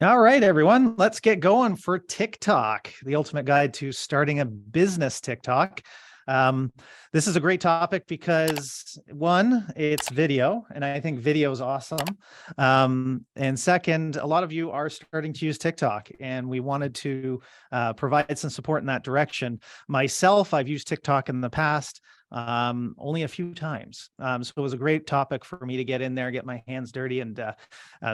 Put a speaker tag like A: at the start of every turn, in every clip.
A: All right, everyone, let's get going for TikTok, the ultimate guide to starting a business TikTok. Um, this is a great topic because one, it's video, and I think video is awesome. And second, a lot of you are starting to use TikTok, and we wanted to provide some support in that direction. Myself, I've used TikTok in the past only a few times. So it was a great topic for me to get in there, get my hands dirty, and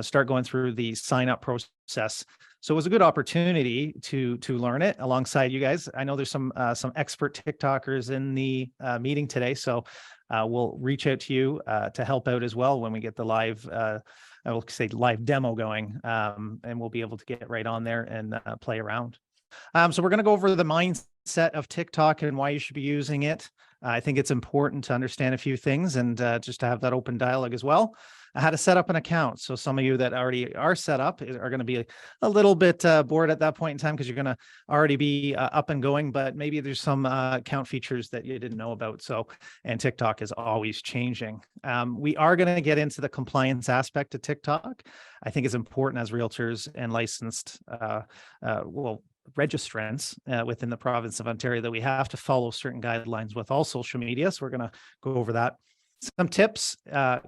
A: start going through the sign up process. So it was a good opportunity to learn it alongside you guys. I know there's some expert TikTokers in the meeting today, so we'll reach out to you to help out as well when we get the live. I will say live demo going, and we'll be able to get right on there and play around. So we're going to go over the mindset of TikTok and why you should be using it. I think it's important to understand a few things and just to have that open dialogue as well. How to set up an account. So some of you that already are set up are going to be a little bit bored at that point in time because you're going to already be up and going, but maybe there's some account features that you didn't know about. So, and TikTok is always changing. We are going to get into the compliance aspect of TikTok. I think it's important as realtors and licensed, registrants within the province of Ontario that we have to follow certain guidelines with all social media. So we're going to go over that. Some tips,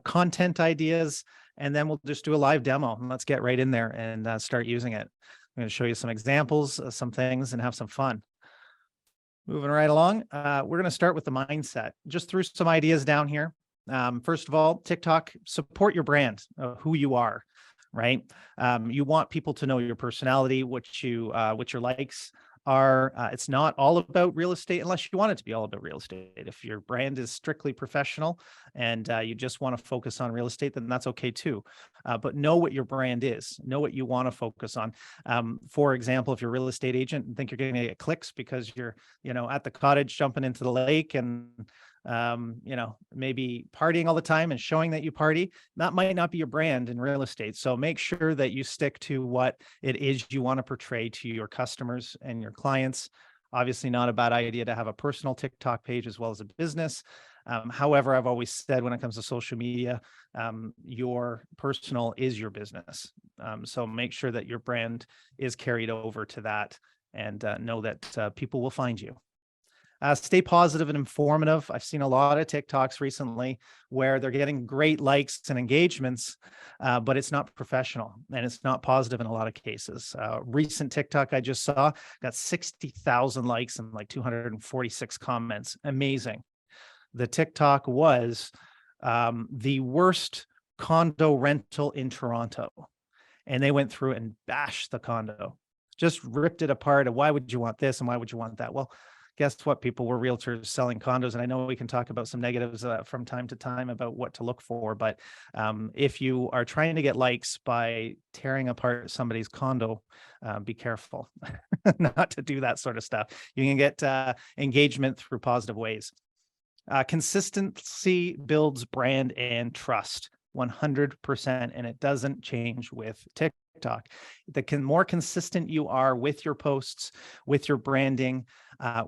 A: content ideas, and then we'll just do a live demo and let's get right in there and start using it. I'm going to show you some examples of some things and have some fun. Moving right along, we're going to start with the mindset. Just threw some ideas down here. First of all, TikTok, support your brand, who you are, right? You want people to know your personality, what your likes are. It's not all about real estate unless you want it to be all about real estate. If your brand is strictly professional and you just want to focus on real estate, then that's okay too. But know what your brand is, know what you want to focus on. For example, if you're a real estate agent and think you're going to get clicks because you're, at the cottage jumping into the lake and maybe partying all the time and showing that you party, that might not be your brand in real estate. So make sure that you stick to what it is you want to portray to your customers and your clients. Obviously, not a bad idea to have a personal TikTok page as well as a business. However, I've always said when it comes to social media, your personal is your business. So make sure that your brand is carried over to that and know that people will find you. Stay positive and informative. I've seen a lot of TikToks recently where they're getting great likes and engagements, but it's not professional and it's not positive in a lot of cases. Recent TikTok I just saw got 60,000 likes and like 246 comments. Amazing. The TikTok was the worst condo rental in Toronto. And they went through and bashed the condo, just ripped it apart. And why would you want this? And why would you want that? Well, guess what, people, we're realtors selling condos. And I know we can talk about some negatives from time to time about what to look for. But if you are trying to get likes by tearing apart somebody's condo, be careful not to do that sort of stuff. You can get engagement through positive ways. Consistency builds brand and trust 100%, and it doesn't change with TikTok. The more consistent you are with your posts, with your branding,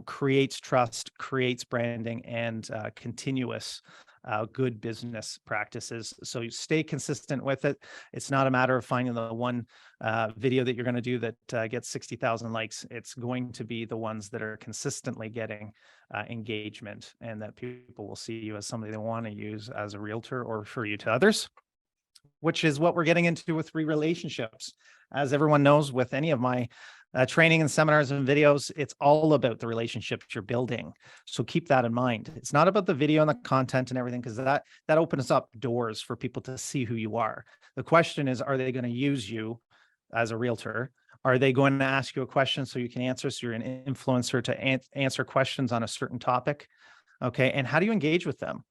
A: creates trust, creates branding, and continuous good business practices. So you stay consistent with it. It's not a matter of finding the one video that you're going to do that gets 60,000 likes. It's going to be the ones that are consistently getting engagement and that people will see you as somebody they want to use as a realtor or refer you to others, which is what we're getting into with relationships. As everyone knows, with any of my training and seminars and videos, it's all about the relationships you're building. So keep that in mind. It's not about the video and the content and everything, because that opens up doors for people to see who you are. The question is, are they going to use you as a realtor? Are they going to ask you a question so you can answer? So you're an influencer to answer questions on a certain topic. Okay. And how do you engage with them?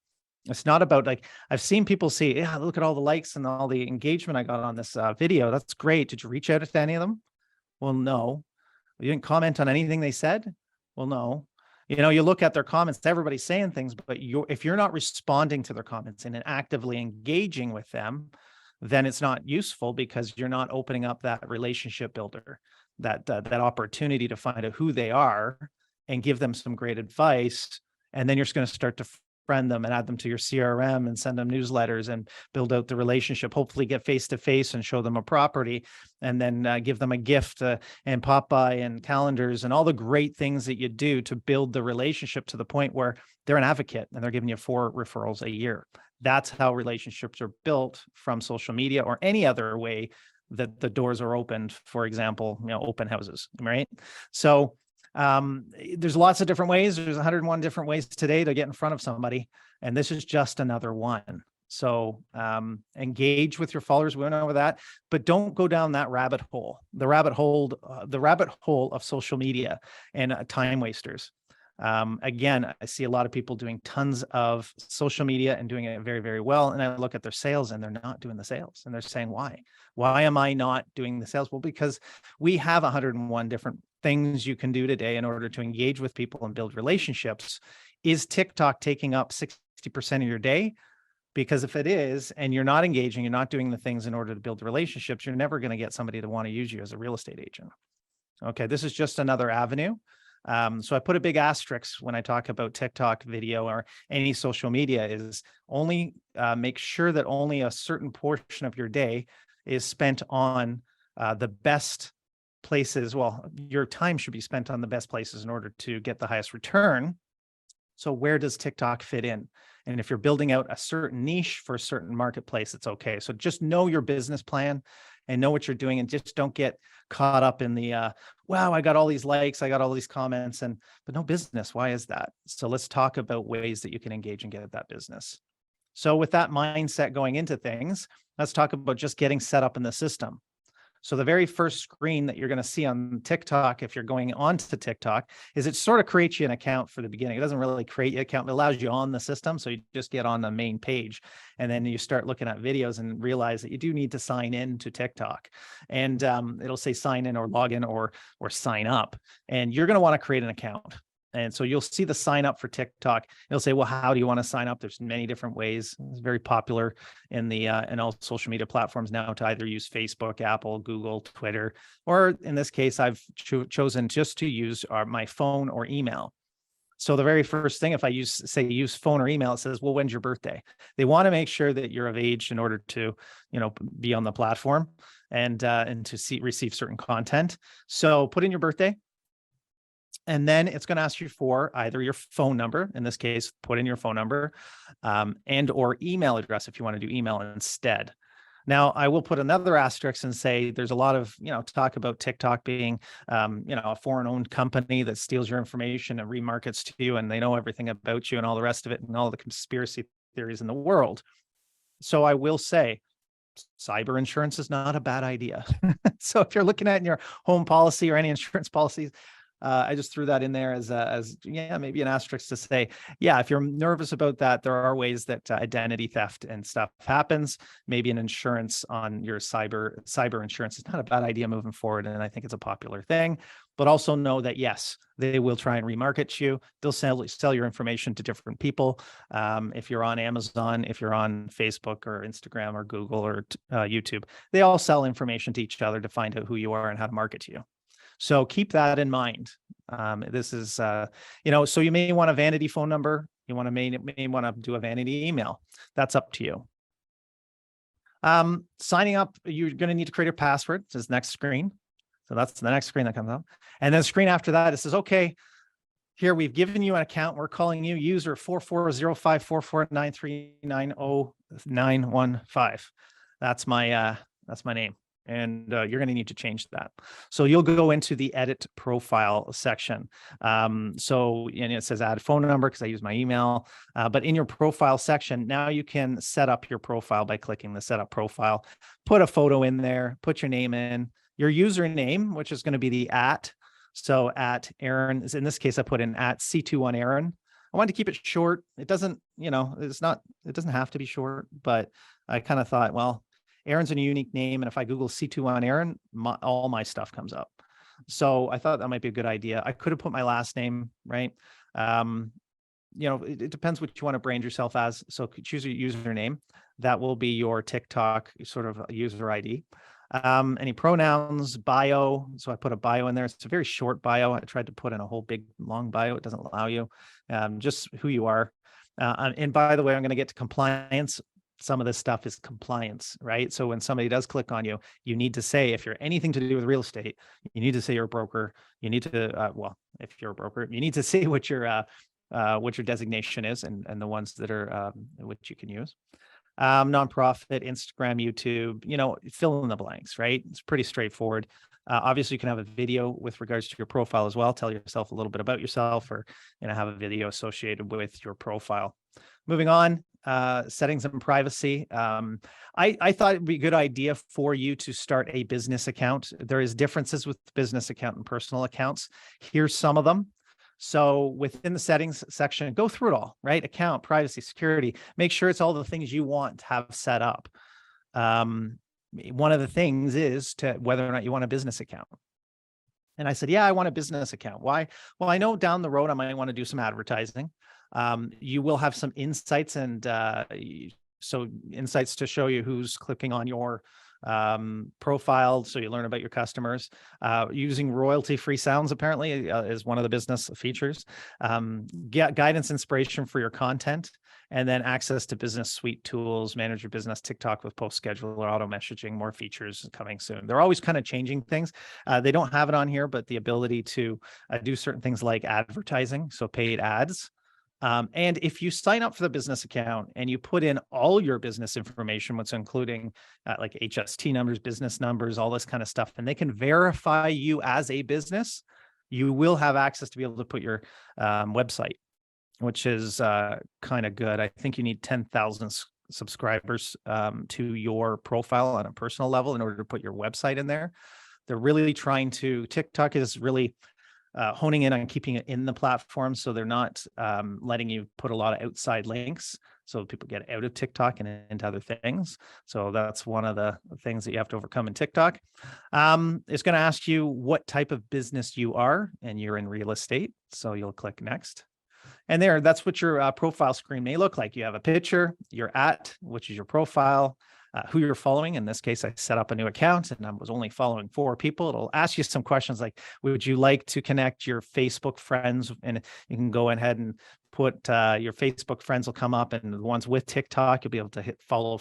A: It's not about, like, I've seen people say, yeah, look at all the likes and all the engagement I got on this video. That's great. Did you reach out to any of them? Well, no. You didn't comment on anything they said? Well, no. You look at their comments, everybody's saying things, but if you're not responding to their comments and actively engaging with them, then it's not useful because you're not opening up that relationship builder, that opportunity to find out who they are and give them some great advice. And then you're just going to start to friend them and add them to your CRM and send them newsletters and build out the relationship, hopefully get face-to-face and show them a property, and then give them a gift and pop by and calendars and all the great things that you do to build the relationship to the point where they're an advocate and they're giving you 4 referrals a year. That's how relationships are built from social media or any other way that the doors are opened, for example, open houses, right? So there's lots of different ways. There's 101 different ways today to get in front of somebody, and this is just another one. So engage with your followers. We went over that, but don't go down that rabbit hole, the rabbit hole of social media and time wasters. Again, I see a lot of people doing tons of social media and doing it very, very well. And I look at their sales and they're not doing the sales, and they're saying, why? Why am I not doing the sales? Well, because we have 101 different things you can do today in order to engage with people and build relationships. Is TikTok taking up 60% of your day? Because if it is, and you're not engaging, you're not doing the things in order to build relationships, you're never going to get somebody to want to use you as a real estate agent. Okay, this is just another avenue. So I put a big asterisk when I talk about TikTok video or any social media, is only make sure that only a certain portion of your day is spent on the best places. Well, your time should be spent on the best places in order to get the highest return. So where does TikTok fit in? And if you're building out a certain niche for a certain marketplace, it's okay. So just know your business plan and know what you're doing, and just don't get caught up in the, wow, I got all these likes, I got all these comments, but no business. Why is that? So let's talk about ways that you can engage and get at that business. So with that mindset going into things, let's talk about just getting set up in the system. So the very first screen that you're going to see on TikTok, if you're going onto TikTok, is it sort of creates you an account for the beginning. It doesn't really create you an account. It allows you on the system. So you just get on the main page, and then you start looking at videos and realize that you do need to sign in to TikTok. And it'll say sign in or log in or sign up. And you're going to want to create an account. And so you'll see the sign up for TikTok. It'll say, well, how do you want to sign up? There's many different ways. It's very popular in all social media platforms now to either use Facebook, Apple, Google, Twitter, or in this case, I've chosen just to use my phone or email. So the very first thing, if I use phone or email, it says, well, when's your birthday? They want to make sure that you're of age in order to, be on the platform and to receive certain content. So put in your birthday. And then it's going to ask you for either your phone number, in this case, put in your phone number, and or email address if you want to do email instead. Now, I will put another asterisk and say there's a lot of, talk about TikTok being, a foreign-owned company that steals your information and remarkets to you, and they know everything about you and all the rest of it and all the conspiracy theories in the world. So I will say, cyber insurance is not a bad idea. So if you're looking at in your home policy or any insurance policies, I just threw that in there as maybe an asterisk to say, yeah, if you're nervous about that, there are ways that identity theft and stuff happens. Maybe an insurance on your cyber insurance is not a bad idea moving forward, and I think it's a popular thing. But also know that yes, they will try and remarket you. They'll sell your information to different people. If you're on Amazon, if you're on Facebook or Instagram or Google or YouTube, they all sell information to each other to find out who you are and how to market to you. So keep that in mind. This is, so you may want a vanity phone number. You may want to do a vanity email. That's up to you. Signing up, you're going to need to create a password. This is next screen. So that's the next screen that comes up. And then the screen after that, it says, okay, here we've given you an account. We're calling you user 44054493900915. That's my name. And you're going to need to change that. So you'll go into the edit profile section. So it says add phone number because I use my email. But in your profile section, now you can set up your profile by clicking the setup profile. Put a photo in there, put your name in, your username, which is going to be the @. So @Aaron, in this case, I put in @C21Aaron. I wanted to keep it short. It doesn't, it doesn't have to be short, but I kind of thought, well, Aaron's a unique name, and if I Google C21Aaron, all my stuff comes up. So I thought that might be a good idea. I could have put my last name, right? It depends what you want to brand yourself as. So choose your username. That will be your TikTok sort of user ID. Any pronouns, bio. So I put a bio in there. It's a very short bio. I tried to put in a whole big long bio. It doesn't allow you. Just who you are. And by the way, I'm going to get to compliance. Some of this stuff is compliance, right? So when somebody does click on you, you need to say, if you're anything to do with real estate, you need to say you're a broker. You need to, well, if you're a broker, you need to say what your designation is, and the ones that are which you can use. Nonprofit, Instagram, YouTube, fill in the blanks, right? It's pretty straightforward. Obviously, you can have a video with regards to your profile as well. Tell yourself a little bit about yourself, or have a video associated with your profile. Moving on, settings and privacy. I thought it'd be a good idea for you to start a business account. There is differences with business account and personal accounts. Here's some of them. So within the settings section, go through it all, right? Account, privacy, security, make sure it's all the things you want to have set up. One of the things is to whether or not you want a business account. And I said, yeah, I want a business account. Why? Well, I know down the road, I might want to do some advertising. You will have some insights, and so insights to show you who's clicking on your profile, so you learn about your customers. Using royalty-free sounds apparently is one of the business features. Get guidance, inspiration for your content, and then access to business suite tools, manage your business, TikTok with post scheduler, auto messaging, more features coming soon. They're always kind of changing things. They don't have it on here, but the ability to do certain things like advertising, so paid ads. And if you sign up for the business account and you put in all your business information, what's including like HST numbers, business numbers, all this kind of stuff, and they can verify you as a business, you will have access to be able to put your website, which is kind of good. I think you need 10,000 subscribers to your profile on a personal level in order to put your website in there. They're really trying to, TikTok is really honing in on keeping it in the platform. So they're not letting you put a lot of outside links, so people get out of TikTok and into other things. So that's one of the things that you have to overcome in TikTok. It's going to ask you what type of business you are, and you're in real estate. So you'll click next. And that's what your profile screen may look like. You have a picture, your at, which is your profile, who you're following. In this case, I set up a new account and I was only following 4 people. It'll ask you some questions like, would you like to connect your Facebook friends? And you can go ahead and put your Facebook friends will come up, and the ones with TikTok, you'll be able to hit follow,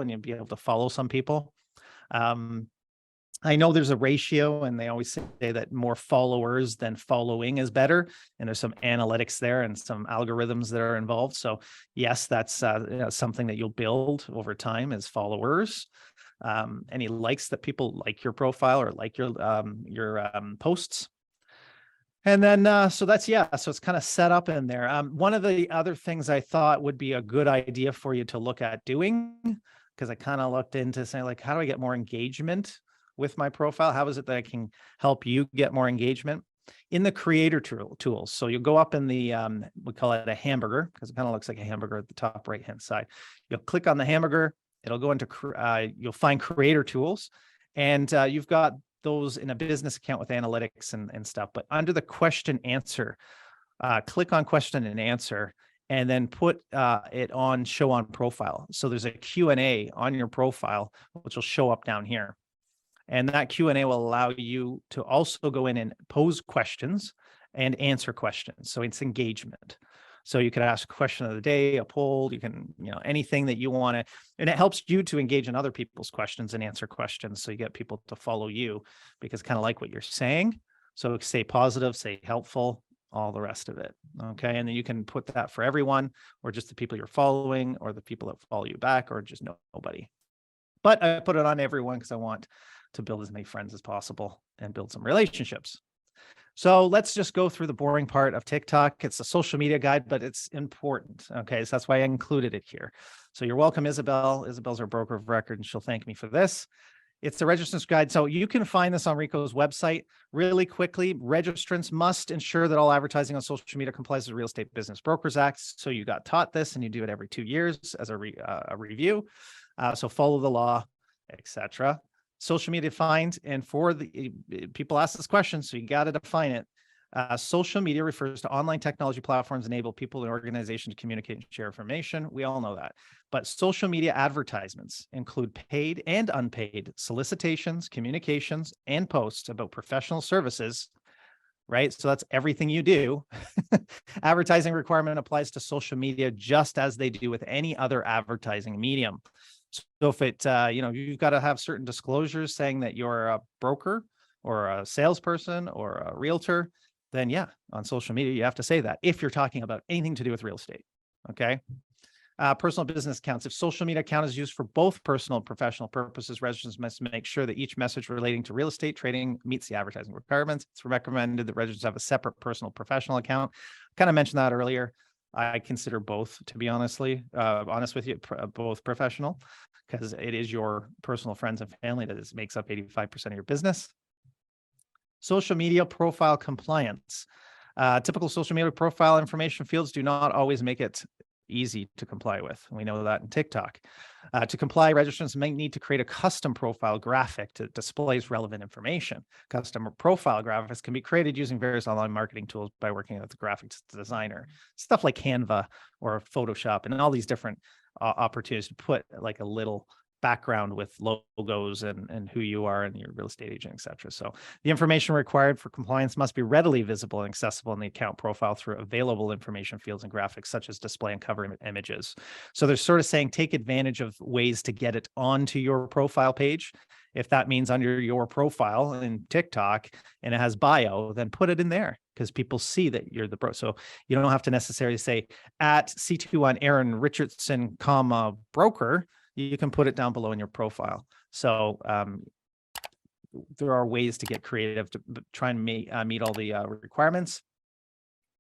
A: and you'll be able to follow some people. I know there's a ratio, and they always say that more followers than following is better. And there's some analytics there and some algorithms that are involved. So yes, that's something that you'll build over time as followers. Any likes that people like your profile or like your posts. And then, so that's, so it's kind of set up in there. One of the other things I thought would be a good idea for you to look at doing, because I kind of looked into saying, like, how do I get more engagement with my profile? How is it that I can help you get more engagement in the creator tools? So you'll go up in the, we call it a hamburger, because it kind of looks like a hamburger at the top right-hand side. You'll click on the hamburger, it'll go into, you'll find creator tools, and you've got those in a business account with analytics and stuff. But under the question answer, click on question and answer, and then put it on show on profile. So there's a Q&A on your profile, which will show up down here. And that Q&A will allow you to also go in and pose questions and answer questions. So it's engagement. So you could ask a question of the day, a poll, you can, anything that you want to, and it helps you to engage in other people's questions and answer questions. So you get people to follow you because kind of like what you're saying. So stay positive, stay helpful, all the rest of it. Okay. And then you can put that for everyone, or just the people you're following, or the people that follow you back, or just nobody. But I put it on everyone because I want to build as many friends as possible and build some relationships. So let's just go through the boring part of TikTok. It's a social media guide, but it's important. Okay, so that's why I included it here. So you're welcome, Isabel. Isabel's our broker of record, and she'll thank me for this. It's the registrants guide. So you can find this on Rico's website really quickly. Registrants must ensure that all advertising on social media complies with the Real Estate Business Brokers Act. So you got taught this, and you do it every 2 years as a review. So follow the law, etc. Social media defined, and for the people ask this question, so you got to define it. Social media refers to online technology platforms enable people and organizations to communicate and share information. We all know that. But social media advertisements include paid and unpaid solicitations, communications, and posts about professional services right? So that's everything you do. Advertising requirement applies to social media just as they do with any other advertising medium. So if it, you've got to have certain disclosures saying that you're a broker or a salesperson or a realtor, then yeah, on social media, you have to say that if you're talking about anything to do with real estate. Okay. Personal business accounts. If social media account is used for both personal and professional purposes, registrants must make sure that each message relating to real estate trading meets the advertising requirements. It's recommended that registrants have a separate personal professional account. Kind of mentioned that earlier. I consider both, to be honest with you, both professional, because it is your personal friends and family that makes up 85% of your business. Social media profile compliance. Typical social media profile information fields do not always make it easy to comply with. We know that in TikTok. To comply, registrants may need to create a custom profile graphic that displays relevant information. Custom profile graphics can be created using various online marketing tools by working with the graphics designer. Stuff like Canva or Photoshop and all these different opportunities to put like a little background with logos and who you are and your real estate agent, et cetera. So the information required for compliance must be readily visible and accessible in the account profile through available information fields and graphics, such as display and cover images. So they're sort of saying, take advantage of ways to get it onto your profile page. If that means under your profile in TikTok and it has bio, then put it in there because people see that you're the bro. So you don't have to necessarily say at C21 Aaron Richardson, broker. You can put it down below in your profile. So there are ways to get creative to try and meet all the requirements.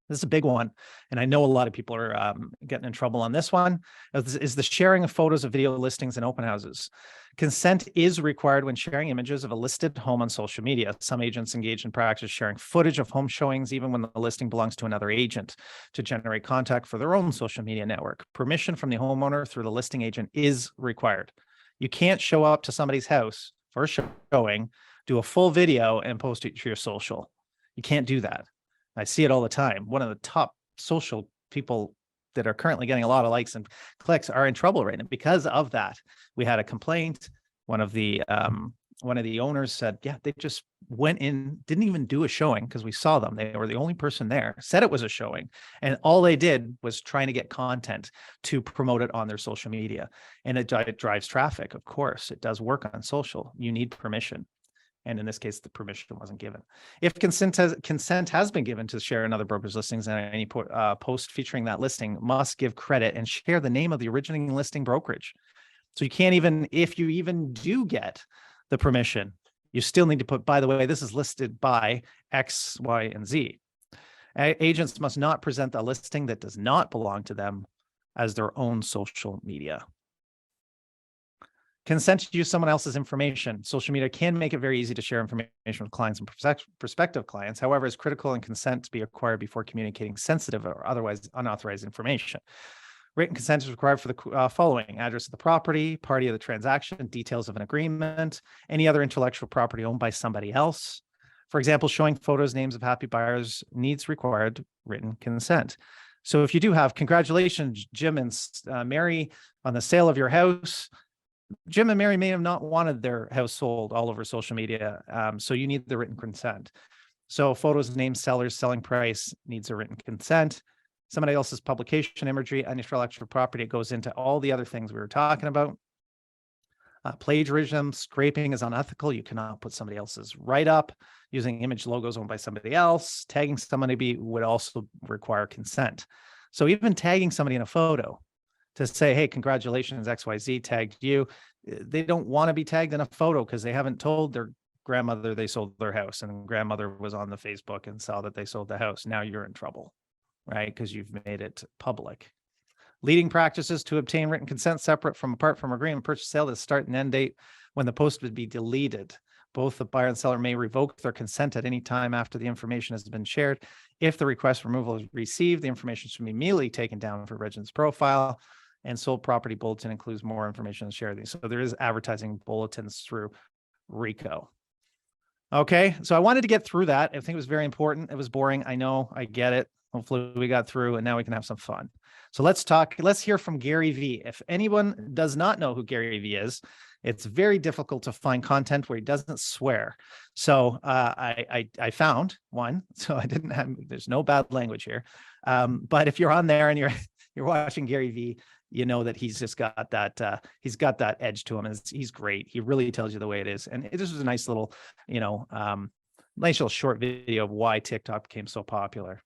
A: This is a big one, and I know a lot of people are getting in trouble on this one, is the sharing of photos of video listings and open houses. Consent is required when sharing images of a listed home on social media. Some agents engage in practice sharing footage of home showings, even when the listing belongs to another agent, to generate contact for their own social media network. Permission from the homeowner through the listing agent is required. You can't show up to somebody's house for a showing, do a full video, and post it to your social. You can't do that. I see it all the time. One of the top social people that are currently getting a lot of likes and clicks are in trouble right now because of that. We had a complaint. One of the owners said, yeah, they just went in, didn't even do a showing because we saw them. They were the only person there, said it was a showing. And all they did was trying to get content to promote it on their social media. And it drives traffic. Of course, it does work on social. You need permission. And in this case, the permission wasn't given. If consent has been given to share another broker's listings, and any post featuring that listing must give credit and share the name of the originating listing brokerage. So you can't even, if you even do get the permission, you still need to put, by the way, this is listed by X, Y, and Z. Agents must not present a listing that does not belong to them as their own social media. Consent to use someone else's information. Social media can make it very easy to share information with clients and prospective clients. However, it's critical and consent to be acquired before communicating sensitive or otherwise unauthorized information. Written consent is required for the following: address of the property, party of the transaction, details of an agreement, any other intellectual property owned by somebody else. For example, showing photos, names of happy buyers needs required written consent. So if you do have, congratulations, Jim and Mary, on the sale of your house. Jim and Mary may have not wanted their house sold all over social media. So you need the written consent. So photos, names, sellers, selling price needs a written consent. Somebody else's publication, imagery, intellectual property, it goes into all the other things we were talking about. Plagiarism, scraping is unethical. You cannot put somebody else's write-up. Using image logos owned by somebody else. Tagging somebody would also require consent. So even tagging somebody in a photo to say, hey, congratulations, XYZ tagged you. They don't want to be tagged in a photo because they haven't told their grandmother they sold their house, and grandmother was on the Facebook and saw that they sold the house. Now you're in trouble, right? Because you've made it public. Leading practices to obtain written consent separate from apart from agreement purchase sale, the start and end date when the post would be deleted. Both the buyer and seller may revoke their consent at any time after the information has been shared. If the request for removal is received, the information should be immediately taken down for registrant's profile. And sold property bulletin includes more information to share these. So there is advertising bulletins through RICO. Okay, so I wanted to get through that. I think it was very important. It was boring. I know, I get it. Hopefully we got through and now we can have some fun. So let's hear from Gary Vee. If anyone does not know who Gary Vee is, It's very difficult to find content where he doesn't swear. So I found one. So I didn't have, there's no bad language here. But if you're on there and you're watching Gary Vee, you know that he's just got that, he's got that edge to him. And he's great. He really tells you the way it is. And this was a nice little, nice little short video of why TikTok became so popular.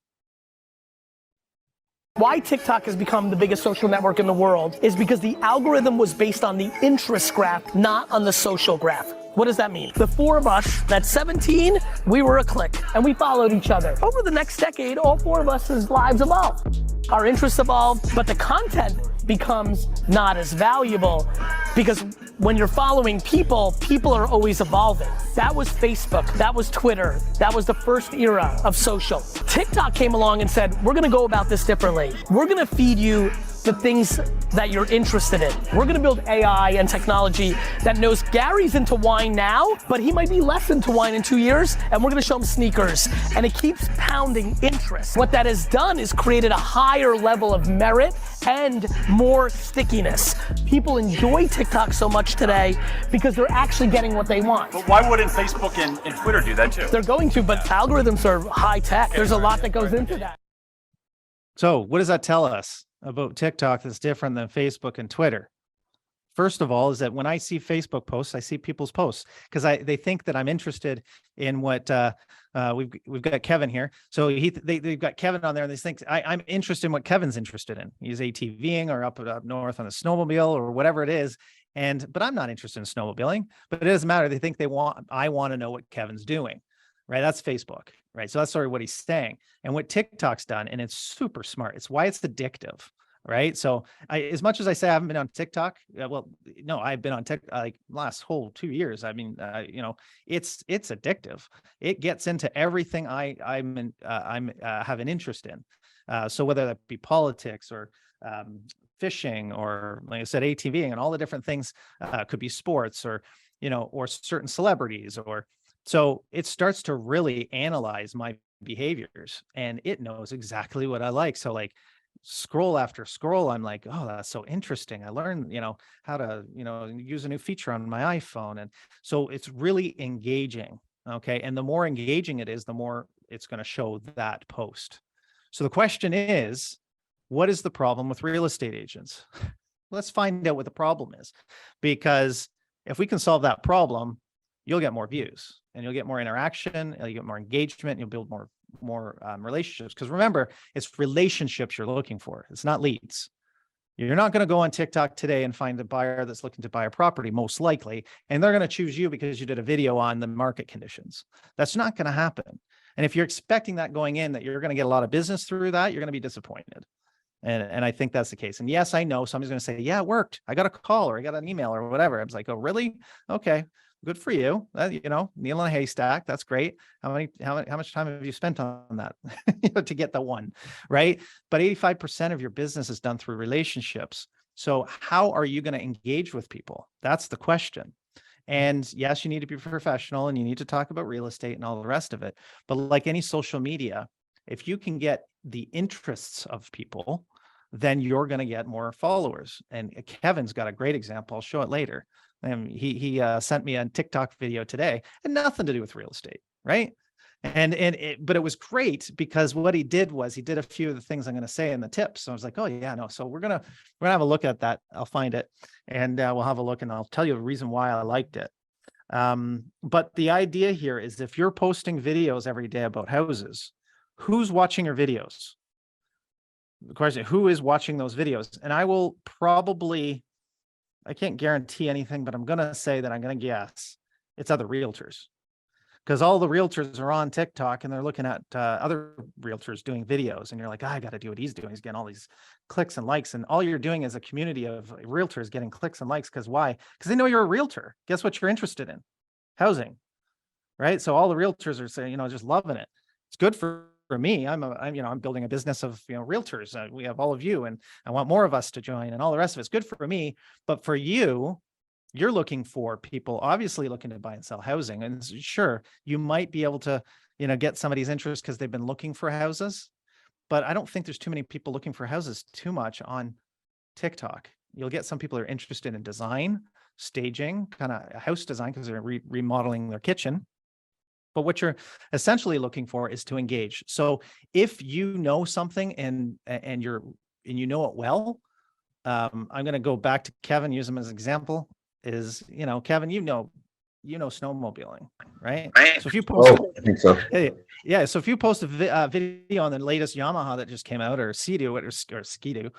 B: Why TikTok has become the biggest social network in the world is because the algorithm was based on the interest graph, not on the social graph. What does that mean? The four of us, at 17, we were a clique, and we followed each other. Over the next decade, all four of us' lives evolved. Our interests evolved, but the content becomes not as valuable because when you're following people, people are always evolving. That was Facebook, that was Twitter, that was the first era of social. TikTok came along and said, we're gonna go about this differently. We're gonna feed you the things that you're interested in. We're gonna build AI and technology that knows Gary's into wine now, but he might be less into wine in 2 years, and we're gonna show him sneakers. And it keeps pounding interest. What that has done is created a higher level of merit and more stickiness. People enjoy TikTok so much today because they're actually getting what they want.
C: But why wouldn't Facebook and Twitter do that too?
B: They're going to, but algorithms are high tech. There's a lot that goes into that.
A: So what does that tell us about TikTok that's different than Facebook and Twitter? First of all, is that when I see Facebook posts, I see people's posts because they think that I'm interested in what we've got Kevin here. So they've got Kevin on there, and they think I'm interested in what Kevin's interested in. He's ATVing or up north on a snowmobile or whatever it is. But I'm not interested in snowmobiling. But it doesn't matter. They think I want to know what Kevin's doing. Right? That's Facebook, right? So that's sort of what he's saying. And what TikTok's done, and it's super smart. It's why it's addictive, right? So as much as I say I haven't been on TikTok, well, no, I've been on TikTok like last whole 2 years. I mean, it's addictive. It gets into everything I have an interest in. So whether that be politics or fishing or, like I said, ATVing and all the different things, could be sports or certain celebrities or. So it starts to really analyze my behaviors and it knows exactly what I like. So like scroll after scroll, I'm like, oh, that's so interesting. I learned, how to, use a new feature on my iPhone. And so it's really engaging. Okay. And the more engaging it is, the more it's going to show that post. So the question is, what is the problem with real estate agents? Let's find out what the problem is, because if we can solve that problem, you'll get more views and you'll get more interaction, you'll get more engagement, you'll build more relationships. Because remember, it's relationships you're looking for. It's not leads. You're not going to go on TikTok today and find a buyer that's looking to buy a property, most likely, and they're going to choose you because you did a video on the market conditions. That's not going to happen. And if you're expecting that going in, that you're going to get a lot of business through that, you're going to be disappointed. And I think that's the case. And yes, I know somebody's going to say, yeah, it worked. I got a call or I got an email or whatever. I was like, oh, really? Okay. Good for you. Needle in a haystack. That's great. How much time have you spent on that to get the one, right? But 85% of your business is done through relationships. So how are you going to engage with people? That's the question. And yes, you need to be professional and you need to talk about real estate and all the rest of it. But like any social media, if you can get the interests of people, then you're going to get more followers. And Kevin's got a great example. I'll show it later. He sent me a TikTok video today and nothing to do with real estate, right? But it was great because what he did was he did a few of the things I'm going to say in the tips. So I was like, oh yeah, no. So we're gonna have a look at that. I'll find it and we'll have a look and I'll tell you the reason why I liked it. But the idea here is if you're posting videos every day about houses, who's watching your videos? The question, who is watching those videos? And I will probably, I can't guarantee anything, but I'm going to say that I'm going to guess it's other realtors, because all the realtors are on TikTok and they're looking at other realtors doing videos. And you're like, I got to do what he's doing. He's getting all these clicks and likes. And all you're doing is a community of realtors getting clicks and likes. Because why? Because they know you're a realtor. Guess what you're interested in? Housing, right? So all the realtors are saying, just loving it. It's good for me. I'm building a business of, realtors. We have all of you and I want more of us to join and all the rest of it's good for me. But for you, you're looking for people obviously looking to buy and sell housing. And sure, you might be able to, get somebody's interest because they've been looking for houses, but I don't think there's too many people looking for houses too much on TikTok. You'll get some people who are interested in design, staging, kind of house design because they're remodeling their kitchen. But what you're essentially looking for is to engage. So if you know something and you know it well, I'm going to go back to Kevin, use him as an example. Is, Kevin, you know snowmobiling, right? So if you post,
D: I think so.
A: yeah. So if you post a video on the latest Yamaha that just came out, or Sea-Doo, or Ski-Doo,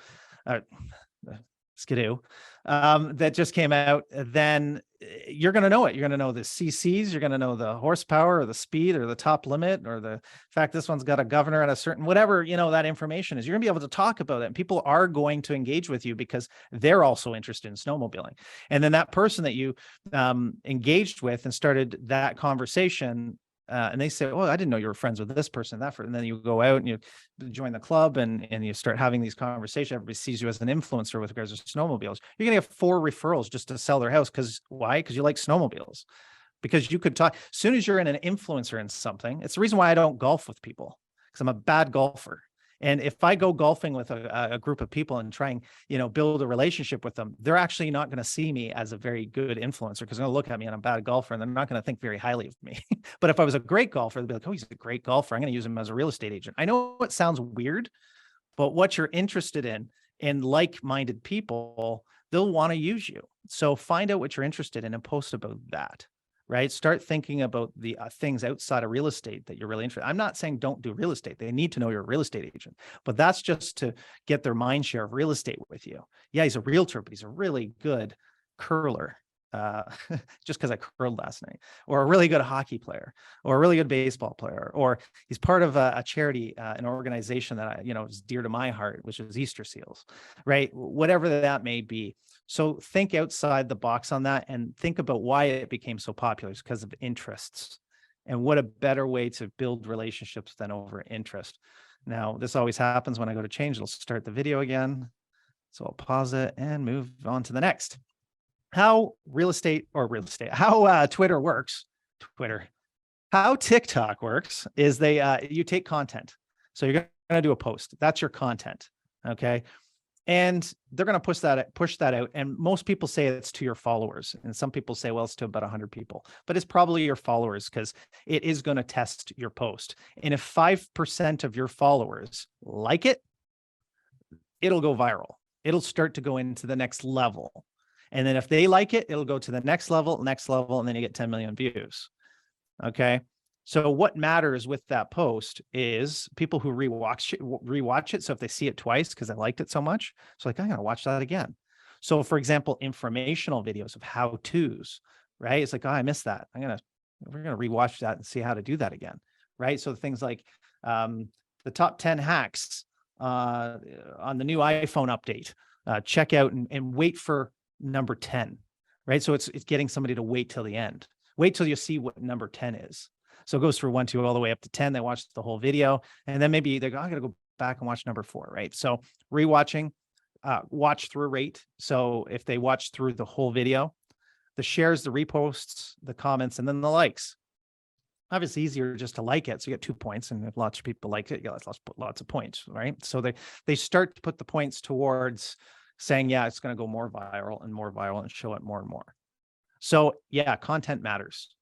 A: Skidoo, that just came out, then you're going to know it. You're going to know the CCs, you're going to know the horsepower or the speed or the top limit or the fact this one's got a governor at a certain, whatever, that information is. You're going to be able to talk about it, and people are going to engage with you because they're also interested in snowmobiling. And then that person that you engaged with and started that conversation, and they say, "Oh, I didn't know you were friends with this person, and then you go out and you join the club and you start having these conversations. Everybody sees you as an influencer with regards to snowmobiles. You're going to get 4 referrals just to sell their house. Because why? Because you like snowmobiles. Because you could talk. As soon as you're an influencer in something, it's the reason why I don't golf with people, because I'm a bad golfer. And if I go golfing with a group of people and try and, build a relationship with them, they're actually not going to see me as a very good influencer, because they're going to look at me and I'm a bad golfer, and they're not going to think very highly of me. But if I was a great golfer, they'd be like, "Oh, he's a great golfer. I'm going to use him as a real estate agent." I know it sounds weird, but what you're interested in like-minded people, they'll want to use you. So find out what you're interested in and post about that. Right? Start thinking about the things outside of real estate that you're really interested in. I'm not saying don't do real estate. They need to know you're a real estate agent, but that's just to get their mind share of real estate with you. Yeah, he's a realtor, but he's a really good curler. Just because I curled last night, or a really good hockey player, or a really good baseball player, or he's part of a charity, an organization that is dear to my heart, which is Easter Seals, right? Whatever that may be. So think outside the box on that and think about why it became so popular. It's because of interests. And what a better way to build relationships than over interest. Now, this always happens when I go to change. It'll start the video again. So I'll pause it and move on to the next. How Twitter works, how TikTok works is you take content. So you're going to do a post. That's your content. Okay. And they're going to push that out. And most people say it's to your followers. And some people say, well, it's to about 100 people, but it's probably your followers, because it is going to test your post. And if 5% of your followers like it, it'll go viral. It'll start to go into the next level. And then if they like it, it'll go to the next level, and then you get 10 million views. Okay. So what matters with that post is people who rewatch it. So if they see it twice because they liked it so much, it's like, I'm going to watch that again. So for example, informational videos of how-tos, right? It's like, oh, I missed that. we're going to rewatch that and see how to do that again. Right. So things like the top 10 hacks on the new iPhone update, check out and wait for number 10, right? So it's getting somebody to wait till the end. Wait till you see what number 10 is. So it goes through 1, 2, all the way up to 10. They watch the whole video, and then maybe they go, I got to go back and watch number 4, right? So rewatching, watch through rate. So if they watch through the whole video, the shares, the reposts, the comments, and then the likes. Obviously easier just to like it. So you get 2 points, and if lots of people like it, you get lots of points, right? So they start to put the points towards saying, yeah, it's going to go more viral and show it more and more. So yeah, content matters.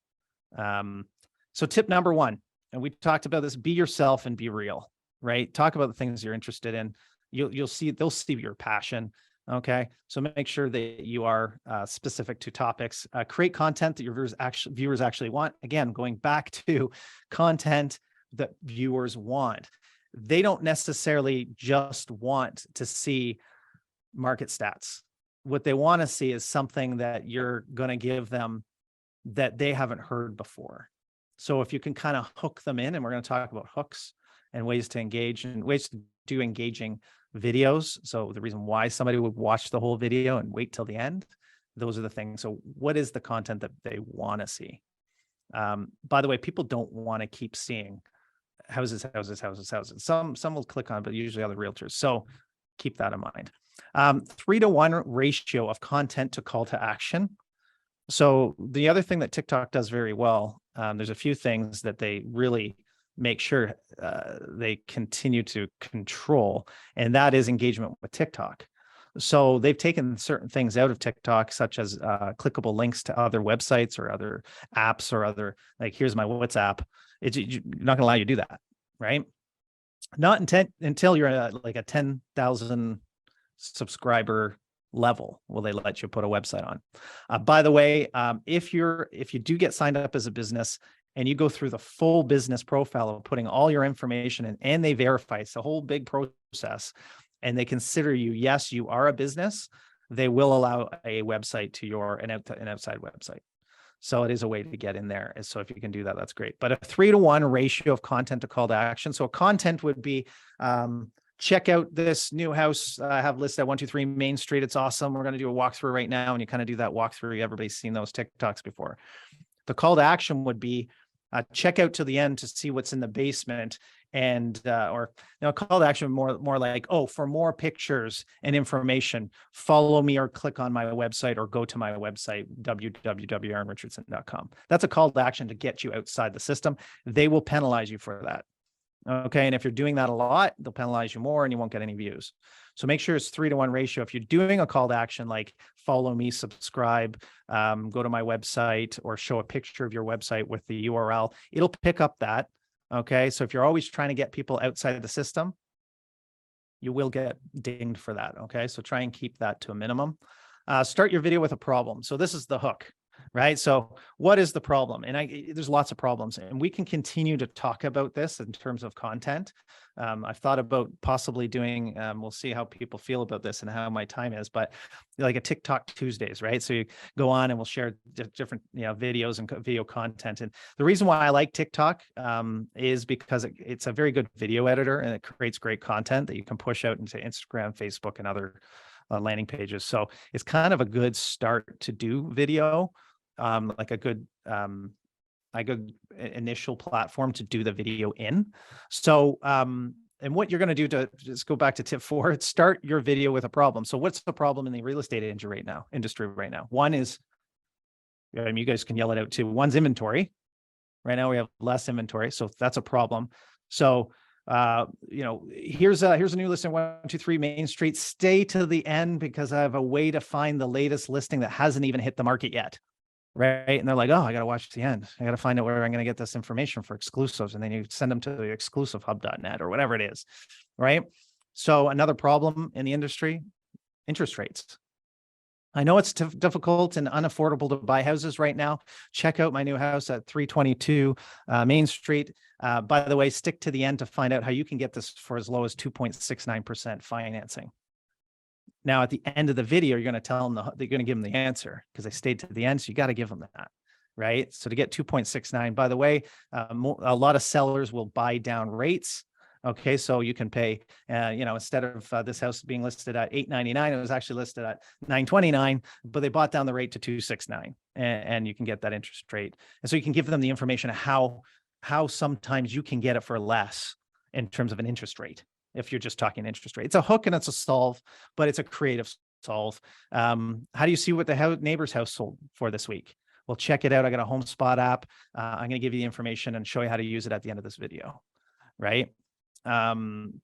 A: So tip number 1, and we talked about this, be yourself and be real, right? Talk about the things you're interested in. They'll see your passion. Okay. So make sure that you are specific to topics, create content that your viewers actually want. Again, going back to content that viewers want. They don't necessarily just want to see market stats. What they want to see is something that you're going to give them that they haven't heard before. So if you can kind of hook them in, and we're going to talk about hooks and ways to engage and ways to do engaging videos. So the reason why somebody would watch the whole video and wait till the end, those are the things. So what is the content that they want to see? By the way, people don't want to keep seeing houses. Some will click on, but usually other realtors. So keep that in mind. 3-to-1 ratio of content to call to action. So the other thing that TikTok does very well, there's a few things that they really make sure they continue to control, and that is engagement with TikTok. So they've taken certain things out of TikTok, such as clickable links to other websites or other apps or other, like, here's my WhatsApp. You're not going to allow you to do that, right? Not until you're at like a 10,000 subscriber level will they let you put a website on. By the way, if you do get signed up as a business and you go through the full business profile of putting all your information in, and they verify, it's a whole big process, and they consider you, yes, you are a business, they will allow a website to an outside website. So it is a way to get in there. And so if you can do that, that's great. But a 3-to-1 ratio of content to call to action. So content would be, check out this new house I have listed at 123 Main Street. It's awesome. We're going to do a walkthrough right now. And you kind of do that walkthrough. Everybody's seen those TikToks before. The call to action would be, check out to the end to see what's in the basement, and or call to action more like, oh, for more pictures and information, follow me or click on my website or go to my website, www.aaronrichardson.com. That's a call to action to get you outside the system. They will penalize you for that. Okay. And if you're doing that a lot, they'll penalize you more and you won't get any views. So make sure it's 3-to-1 ratio. If you're doing a call to action, like follow me, subscribe, go to my website, or show a picture of your website with the URL, it'll pick up that. Okay. So if you're always trying to get people outside of the system, you will get dinged for that. Okay. So try and keep that to a minimum. Start your video with a problem. So this is the hook. Right. So what is the problem? And there's lots of problems, and we can continue to talk about this in terms of content. I've thought about possibly doing, we'll see how people feel about this and how my time is, but like a TikTok Tuesdays, right? So you go on and we'll share different, videos and video content. And the reason why I like TikTok is because it's a very good video editor, and it creates great content that you can push out into Instagram, Facebook, and other landing pages. So it's kind of a good start to do video. Like a good initial platform to do the video in. So, and what you're going to do to just go back to tip 4, start your video with a problem. So what's the problem in the real estate industry right now? One is, you guys can yell it out too. One's inventory. Right now we have less inventory. So that's a problem. So, here's a new listing, 123 Main Street. Stay to the end because I have a way to find the latest listing that hasn't even hit the market yet. Right. And they're like, oh, I got to watch the end. I got to find out where I'm going to get this information for exclusives. And then you send them to the exclusivehub.net or whatever it is. Right. So another problem in the industry, interest rates. I know it's difficult and unaffordable to buy houses right now. Check out my new house at 322 Main Street. By the way, stick to the end to find out how you can get this for as low as 2.69% financing. Now, at the end of the video, you're going to tell them they're going to give them the answer because they stayed to the end. So you got to give them that, right? So to get 2.69, by the way, a lot of sellers will buy down rates. Okay, so you can pay, instead of this house being listed at $899, it was actually listed at $929, but they bought down the rate to $269, and you can get that interest rate. And so you can give them the information of how sometimes you can get it for less in terms of an interest rate. If you're just talking interest rate, it's a hook and it's a solve, but it's a creative solve. How do you see what the neighbor's house sold for this week? Well, check it out. I got a HomeSpot app. I'm going to give you the information and show you how to use it at the end of this video, right?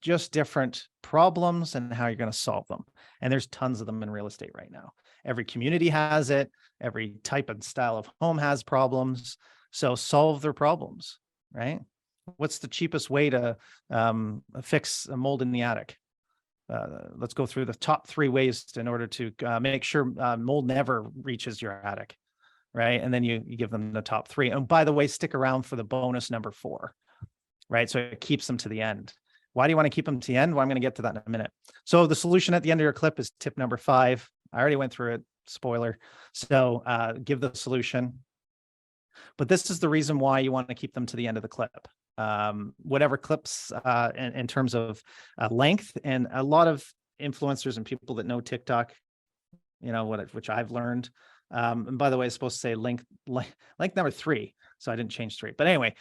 A: Just different problems and how you're going to solve them. And there's tons of them in real estate right now. Every community has it. Every type and style of home has problems. So solve their problems, right? What's the cheapest way to fix a mold in the attic? Let's go through the top 3 ways in order to make sure mold never reaches your attic, right? And then you give them the top 3. And by the way, stick around for the bonus number 4, right? So it keeps them to the end. Why do you want to keep them to the end? Well, I'm going to get to that in a minute. So the solution at the end of your clip is tip number 5. I already went through it, spoiler. So give the solution. But this is the reason why you want to keep them to the end of the clip. Whatever clips in terms of length, and a lot of influencers and people that know TikTok, which I've learned. And by the way, it's supposed to say length number 3. So I didn't change 3. But anyway,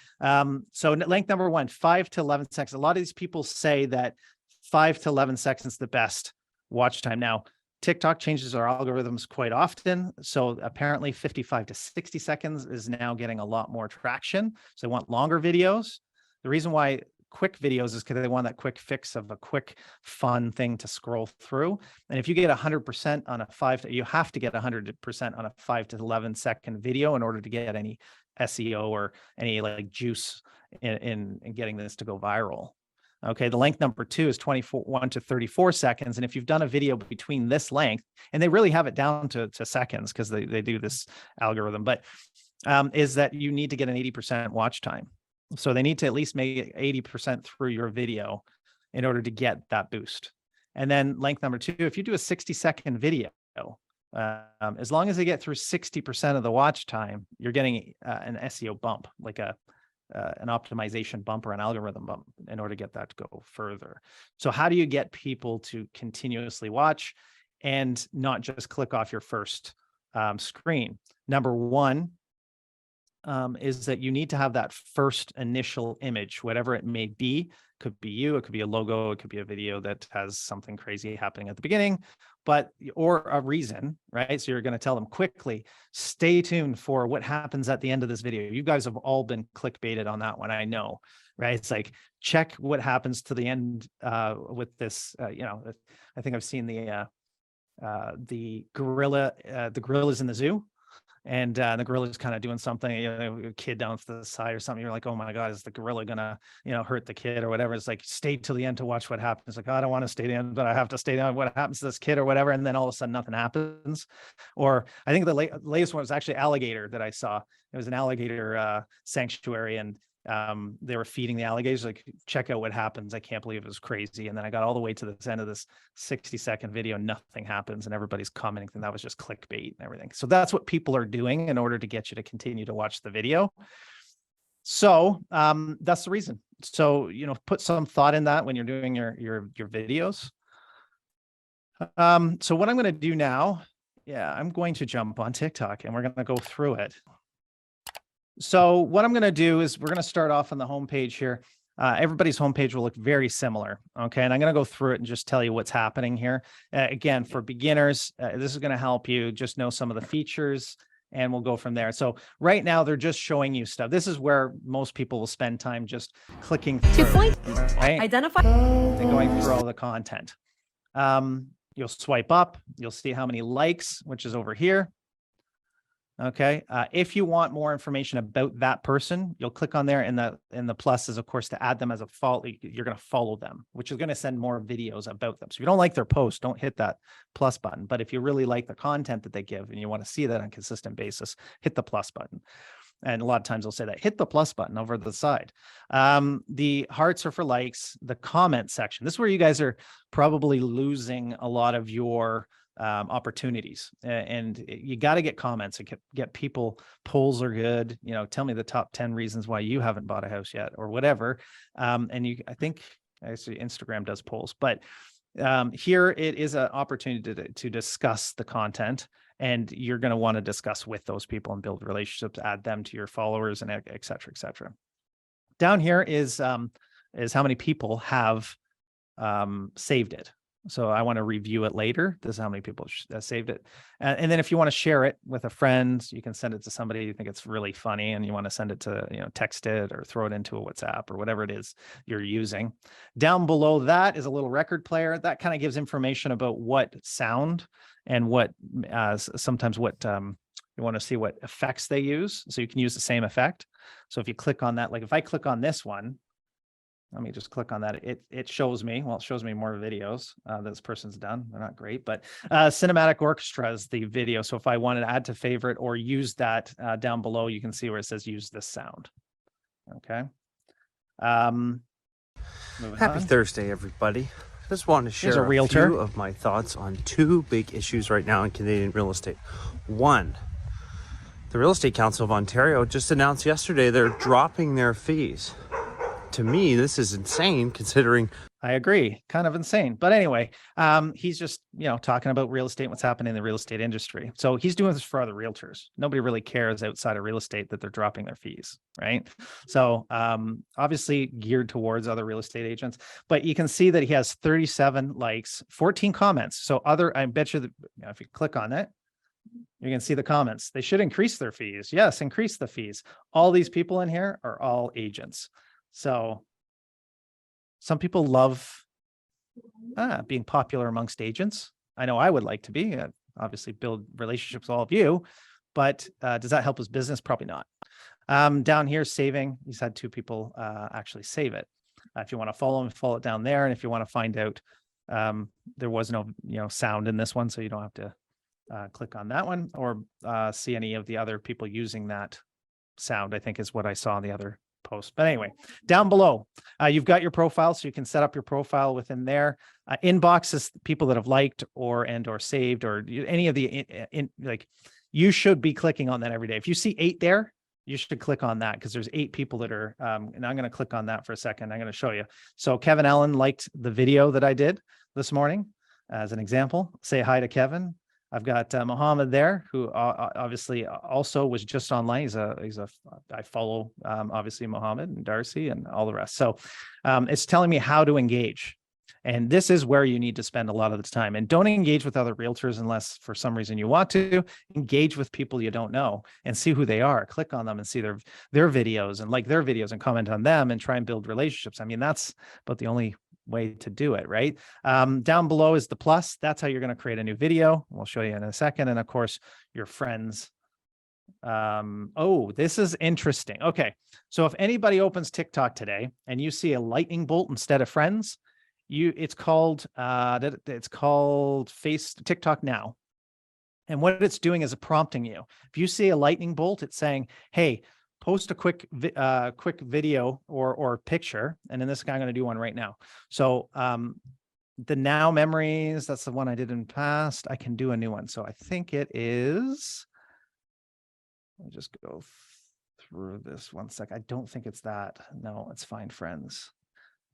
A: so length number 1, 5 to 11 seconds. A lot of these people say that 5 to 11 seconds is the best watch time. Now, TikTok changes our algorithms quite often. So apparently 55 to 60 seconds is now getting a lot more traction. So they want longer videos. The reason why quick videos is because they want that quick fix of a quick, fun thing to scroll through. And if you get 100% on you have to get 100% on a 5 to 11 second video in order to get any SEO or any like juice in getting this to go viral. Okay, the length number 2 is 21 to 34 seconds. And if you've done a video between this length, and they really have it down to seconds because they do this algorithm, but is that you need to get an 80% watch time. So they need to at least make 80% through your video in order to get that boost. And then length number 2, if you do a 60-second video, as long as they get through 60% of the watch time, you're getting an SEO bump, like an optimization bump or an algorithm bump in order to get that to go further. So how do you get people to continuously watch and not just click off your first screen? Number 1 is that you need to have that first initial image, whatever it may be. Could be you, it could be a logo, it could be a video that has something crazy happening at the beginning, or a reason, right? So you're going to tell them quickly, stay tuned for what happens at the end of this video. You guys have all been clickbaited on that one, I know, right? It's like, check what happens to the end with this, I think I've seen the gorillas in the zoo. And the gorilla is kind of doing something, a kid down to the side or something. You're like, oh my God, is the gorilla gonna, hurt the kid or whatever? It's like, stay till the end to watch what happens. Like, oh, I don't want to stay in, but I have to stay down. What happens to this kid or whatever? And then all of a sudden nothing happens. Or I think the latest one was actually alligator that I saw. It was an alligator sanctuary, and they were feeding the alligators, like, check out what happens. I can't believe it was crazy. And then I got all the way to this end of this 60-second video, nothing happens, and everybody's commenting, and that was just clickbait and everything. So that's what people are doing in order to get you to continue to watch the video. So that's the reason. So, put some thought in that when you're doing your videos. So what I'm going to do now, I'm going to jump on TikTok and we're going to go through it. So what I'm going to do is we're going to start off on the homepage here. Everybody's homepage will look very similar. Okay. And I'm going to go through it and just tell you what's happening here. Again, for beginners, this is going to help you just know some of the features, and we'll go from there. So right now they're just showing you stuff. This is where most people will spend time just clicking through, right?
D: Identify
A: And going through all the content. You'll swipe up, you'll see how many likes, which is over here. Okay. If you want more information about that person, you'll click on there, and the plus is, of course, to add them as a follow. You're going to follow them, which is going to send more videos about them. So if you don't like their post, don't hit that plus button. But if you really like the content that they give and you want to see that on a consistent basis, hit the plus button. And a lot of times they'll say that, hit the plus button over the side. The hearts are for likes. The comment section, this is where you guys are probably losing a lot of your opportunities, and you got to get comments and get people. Polls are good. Tell me the top 10 reasons why you haven't bought a house yet, or whatever. And I think actually Instagram does polls, but here it is an opportunity to discuss the content, and you're going to want to discuss with those people and build relationships, add them to your followers, and et cetera, et cetera. Down here is how many people have saved it. So I want to review it later. This is how many people saved it. And then if you want to share it with a friend, you can send it to somebody you think it's really funny and you want to send it to, text it or throw it into a WhatsApp or whatever it is you're using. Down below that is a little record player. That kind of gives information about what sound and what sometimes what you want to see what effects they use. So you can use the same effect. So if you click on that, like if I click on this one, let me just click on that. It shows me, it shows me more videos that this person's done. They're not great, but Cinematic Orchestra is the video. So if I wanted to add to favorite or use that down below, you can see where it says use this sound. Okay.
E: Happy Thursday, everybody. Just wanted to share a few of my thoughts on two big issues right now in Canadian real estate. One, the Real Estate Council of Ontario just announced yesterday they're dropping their fees. To me, this is insane considering.
A: I agree. Kind of insane. But anyway, he's just, talking about real estate, what's happening in the real estate industry. So he's doing this for other realtors. Nobody really cares outside of real estate that they're dropping their fees, right? So obviously geared towards other real estate agents, but you can see that he has 37 likes, 14 comments. So I bet you that if you click on it, you can see the comments. They should increase their fees. Yes, increase the fees. All these people in here are all agents. So Some people love being popular amongst agents. I know I would like to be, obviously build relationships with all of you, but does that help his business? Probably not. Down here, saving, he's had 2 people actually save it. If you want to follow him, follow it down there. And if you want to find out, there was no, sound in this one, so you don't have to click on that one or see any of the other people using that sound, I think is what I saw in the other post. But anyway, down below, you've got your profile, so you can set up your profile within there. Inbox is people that have liked or saved or any of the like, you should be clicking on that every day. If you see 8 there, you should click on that because there's 8 people that are, and I'm going to click on that for a second. I'm going to show you. So Kevin Allen liked the video that I did this morning as an example. Say hi to Kevin. I've got Mohammed there, who obviously also was just online. I follow obviously Mohammed and Darcy and all the rest. So it's telling me how to engage. And this is where you need to spend a lot of the time. And don't engage with other realtors unless for some reason you want to. Engage with people you don't know and see who they are. Click on them and see their videos and like their videos and comment on them and try and build relationships. I mean, that's about the only way to do it, right? Down below is the plus. That's how you're going to create a new video. We'll show you in a second. And of course, your friends. Oh, this is interesting. Okay. So if anybody opens TikTok today and you see a lightning bolt instead of friends, it's called TikTok Now. And what it's doing is prompting you. If you see a lightning bolt, it's saying, hey, post a quick video or picture. And in this guy, I'm going to do one right now. So the Now memories, that's the one I did in the past. I can do a new one. So I think it is, I'll just go through this one sec. I don't think it's that. No, it's find friends.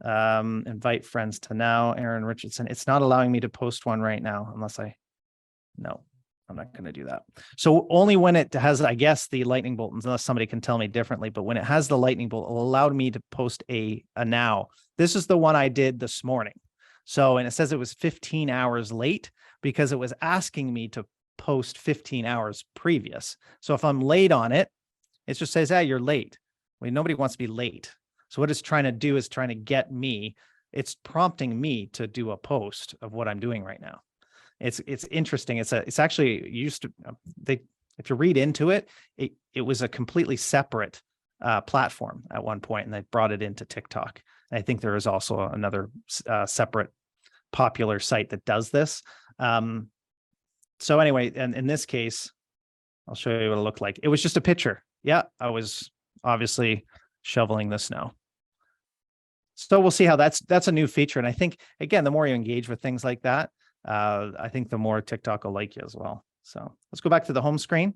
A: Invite friends to Now, Aaron Richardson. It's not allowing me to post one right now unless no, I'm not going to do that. So only when it has, I guess, the lightning bolt, unless somebody can tell me differently, but when it has the lightning bolt, it allowed me to post a Now. This is the one I did this morning. So, and it says it was 15 hours late because it was asking me to post 15 hours previous. So if I'm late on it, it just says, you're late. Well, nobody wants to be late. So what it's trying to do is trying to get me, it's prompting me to do a post of what I'm doing right now. It's interesting. It's actually used to, if you read into it, it was a completely separate platform at one point, and they brought it into TikTok. And I think there is also another separate popular site that does this. So anyway, and in this case, I'll show you what it looked like. It was just a picture. Yeah, I was obviously shoveling the snow. So we'll see how that's a new feature. And I think, again, the more you engage with things like that, I think the more TikTok will like you as well. So let's go back to the home screen.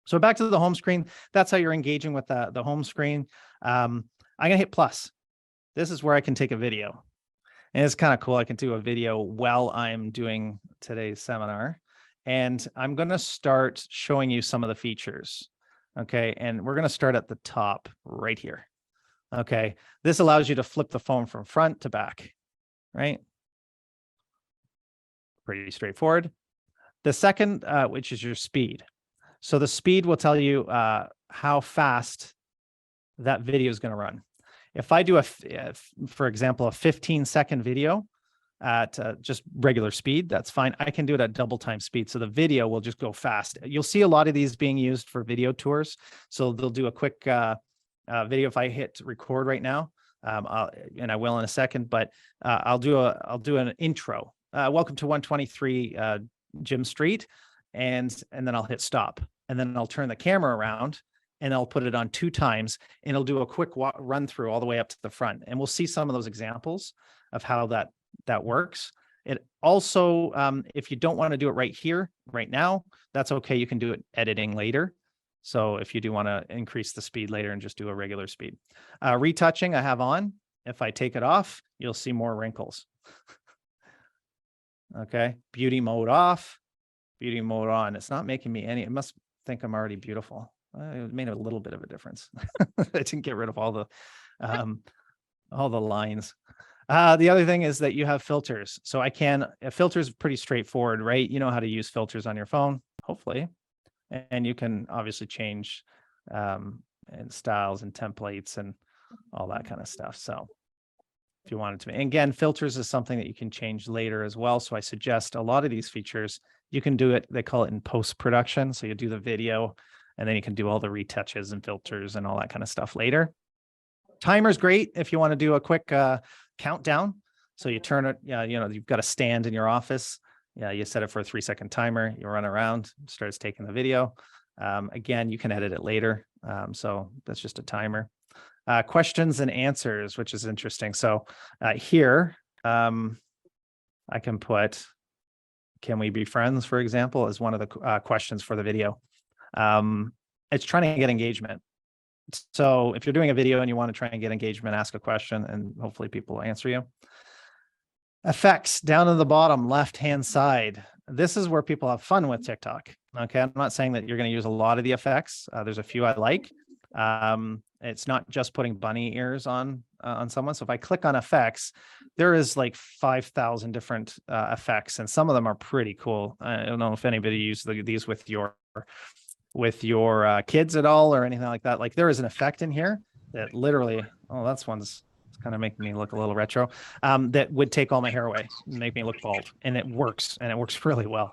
A: So back to the home screen. That's how you're engaging with the home screen. I'm going to hit plus. This is where I can take a video. And it's kind of cool. I can do a video while I'm doing today's seminar. And I'm going to start showing you some of the features. Okay. And we're going to start at the top right here. Okay. This allows you to flip the phone from front to back, right? Pretty straightforward. The second, which is your speed. So the speed will tell you how fast that video is going to run. If I do for example, a 15-second video at just regular speed, that's fine. I can do it at double time speed. So the video will just go fast. You'll see a lot of these being used for video tours. So they'll do a quick video. If I hit record right now, and I will in a second, but I'll do an intro. Welcome to 123 Jim Street, and then I'll hit stop, and then I'll turn the camera around and I'll put it on 2 times, and it'll do a quick run through all the way up to the front. And we'll see some of those examples of how that works. It also, if you don't want to do it right here, right now, that's okay. You can do it editing later. So if you do want to increase the speed later and just do a regular speed. Retouching I have on. If I take it off, you'll see more wrinkles. Okay. Beauty mode off, beauty mode on. It's not making me any, it must think I'm already beautiful. It made a little bit of a difference. I didn't get rid of all the lines. The other thing is that you have filters. So filters are pretty straightforward, right? You know how to use filters on your phone, hopefully. And you can obviously change and styles and templates and all that kind of stuff. So if you wanted to. And again, filters is something that you can change later as well. So I suggest a lot of these features, you can do it, they call it in post-production. So you do the video and then you can do all the retouches and filters and all that kind of stuff later. Timer's great if you want to do a quick countdown. So you turn it, you've got a stand in your office. Yeah, you set it for a 3-second timer, you run around, it starts taking the video. Again, you can edit it later. So that's just a timer. Questions and answers, which is interesting. So here, I can put, can we be friends, for example, as one of the questions for the video. It's trying to get engagement. So if you're doing a video and you want to try and get engagement, ask a question and hopefully people will answer you. Effects down at the bottom left-hand side. This is where people have fun with TikTok. Okay, I'm not saying that you're going to use a lot of the effects. There's a few I like. It's not just putting bunny ears on someone. So if I click on effects, there is like 5,000 different effects, and some of them are pretty cool. I don't know if anybody uses these with your kids at all or anything like that. Like there is an effect in here that literally, oh, that's one's kind of making me look a little retro, that would take all my hair away and make me look bald. And it works really well.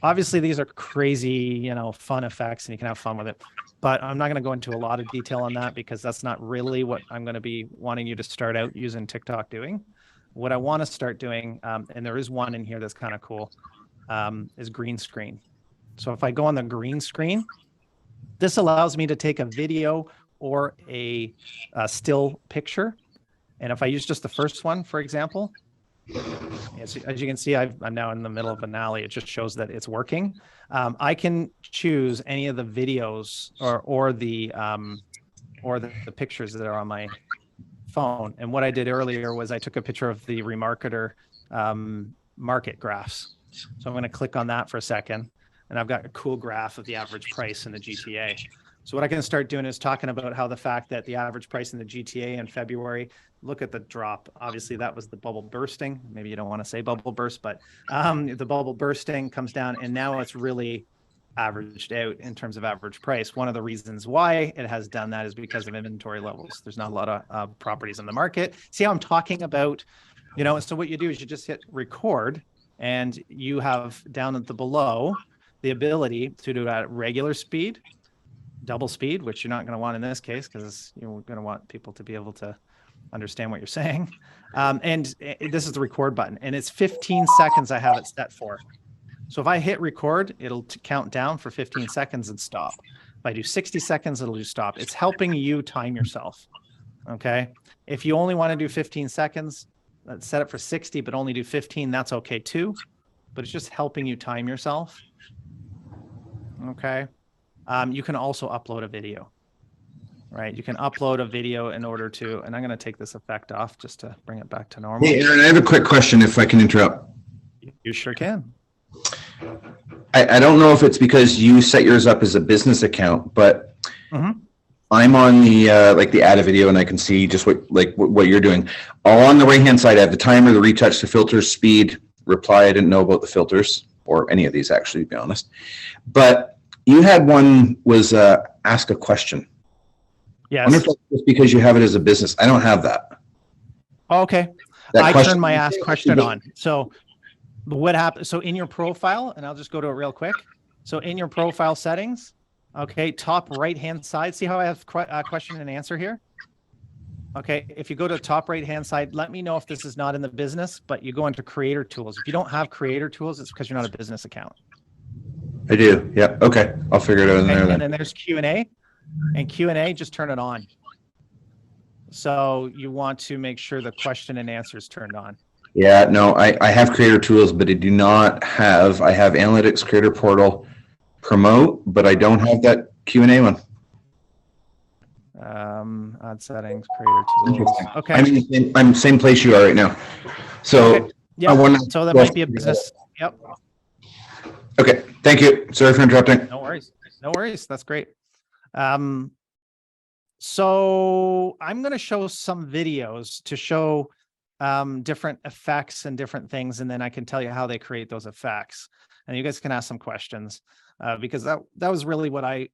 A: Obviously, these are crazy, fun effects and you can have fun with it. But I'm not going to go into a lot of detail on that because that's not really what I'm going to be wanting you to start out using TikTok doing. What I want to start doing, and there is one in here that's kind of cool, is green screen. So if I go on the green screen, this allows me to take a video or a still picture. And if I use just the first one, for example, as you can see, I'm now in the middle of an alley. It just shows that it's working. I can choose any of the videos or the pictures that are on my phone. And what I did earlier was I took a picture of the Remarketer market graphs. So I'm going to click on that for a second, and I've got a cool graph of the average price in the GTA. So what I can start doing is talking about how the fact that the average price in the GTA in February, look at the drop. Obviously, that was the bubble bursting. Maybe you don't want to say bubble burst, but the bubble bursting comes down, and now it's really averaged out in terms of average price. One of the reasons why it has done that is because of inventory levels. There's not a lot of properties in the market. See how I'm talking about, so what you do is you just hit record, and you have down at the below the ability to do it at regular speed, double speed, which you're not going to want in this case because you're going to want people to be able to understand what you're saying. And this is the record button, and it's 15 seconds I have it set for. So if I hit record, it'll count down for 15 seconds and stop. If I do 60 seconds, it'll just stop. It's helping you time yourself. Okay. If you only want to do 15 seconds, let's set it for 60, but only do 15. That's okay too. But it's just helping you time yourself. Okay. You can also upload a video, right? You can upload a video in order to, and I'm going to take this effect off just to bring it back to normal.
D: Hey, Aaron, I have a quick question if I can interrupt.
A: You sure can.
D: I don't know if it's because you set yours up as a business account, but I'm on the like the add a video, and I can see just what you're doing. All on the right hand side, I have the timer, the retouch, the filters, speed, reply. I didn't know about the filters or any of these actually, to be honest. But you had one was ask a question.
A: Yes.
D: I wonder if that's just because you have it as a business. I don't have that.
A: Okay. I turned my ask question on. So what happens? So in your profile, and I'll just go to it real quick. So in your profile settings, okay, top right-hand side, see how I have question and answer here? Okay, if you go to the top right-hand side, let me know if this is not in the business, but you go into creator tools. If you don't have creator tools, it's because you're not a business account.
D: I do. Yeah. Okay. I'll figure it out in there then.
A: And then there's Q&A, and Q&A, just turn it on. So you want to make sure the question and answer is turned on.
D: Yeah, no, I have creator tools, but I do not have, I have analytics, creator portal, promote, but I don't have that Q&A one.
A: Odd settings, creator tools. Okay.
D: I'm same place you are right now. So,
A: okay. Yeah, so that might be a business. Yep.
D: Okay. Thank you. Sorry for interrupting.
A: No worries. No worries. That's great. So I'm going to show some videos to show different effects and different things, and then I can tell you how they create those effects, and you guys can ask some questions. because that was really what I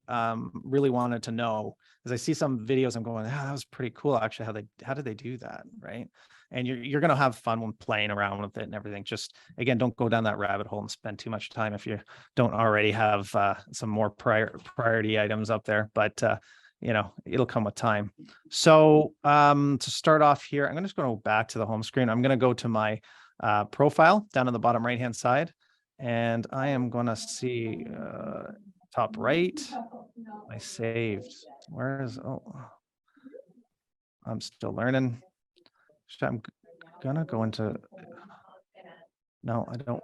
A: really wanted to know. As I see some videos, I'm going, that was pretty cool. Actually, how did they do that, right? And you're going to have fun when playing around with it and everything. Just again, don't go down that rabbit hole and spend too much time if you don't already have some more priority items up there. But it'll come with time. So to start off here, I'm just going to go back to the home screen. I'm going to go to my profile down on the bottom right-hand side. And I am going to see top right, I saved. I'm still learning. I'm going to go into, no, I don't.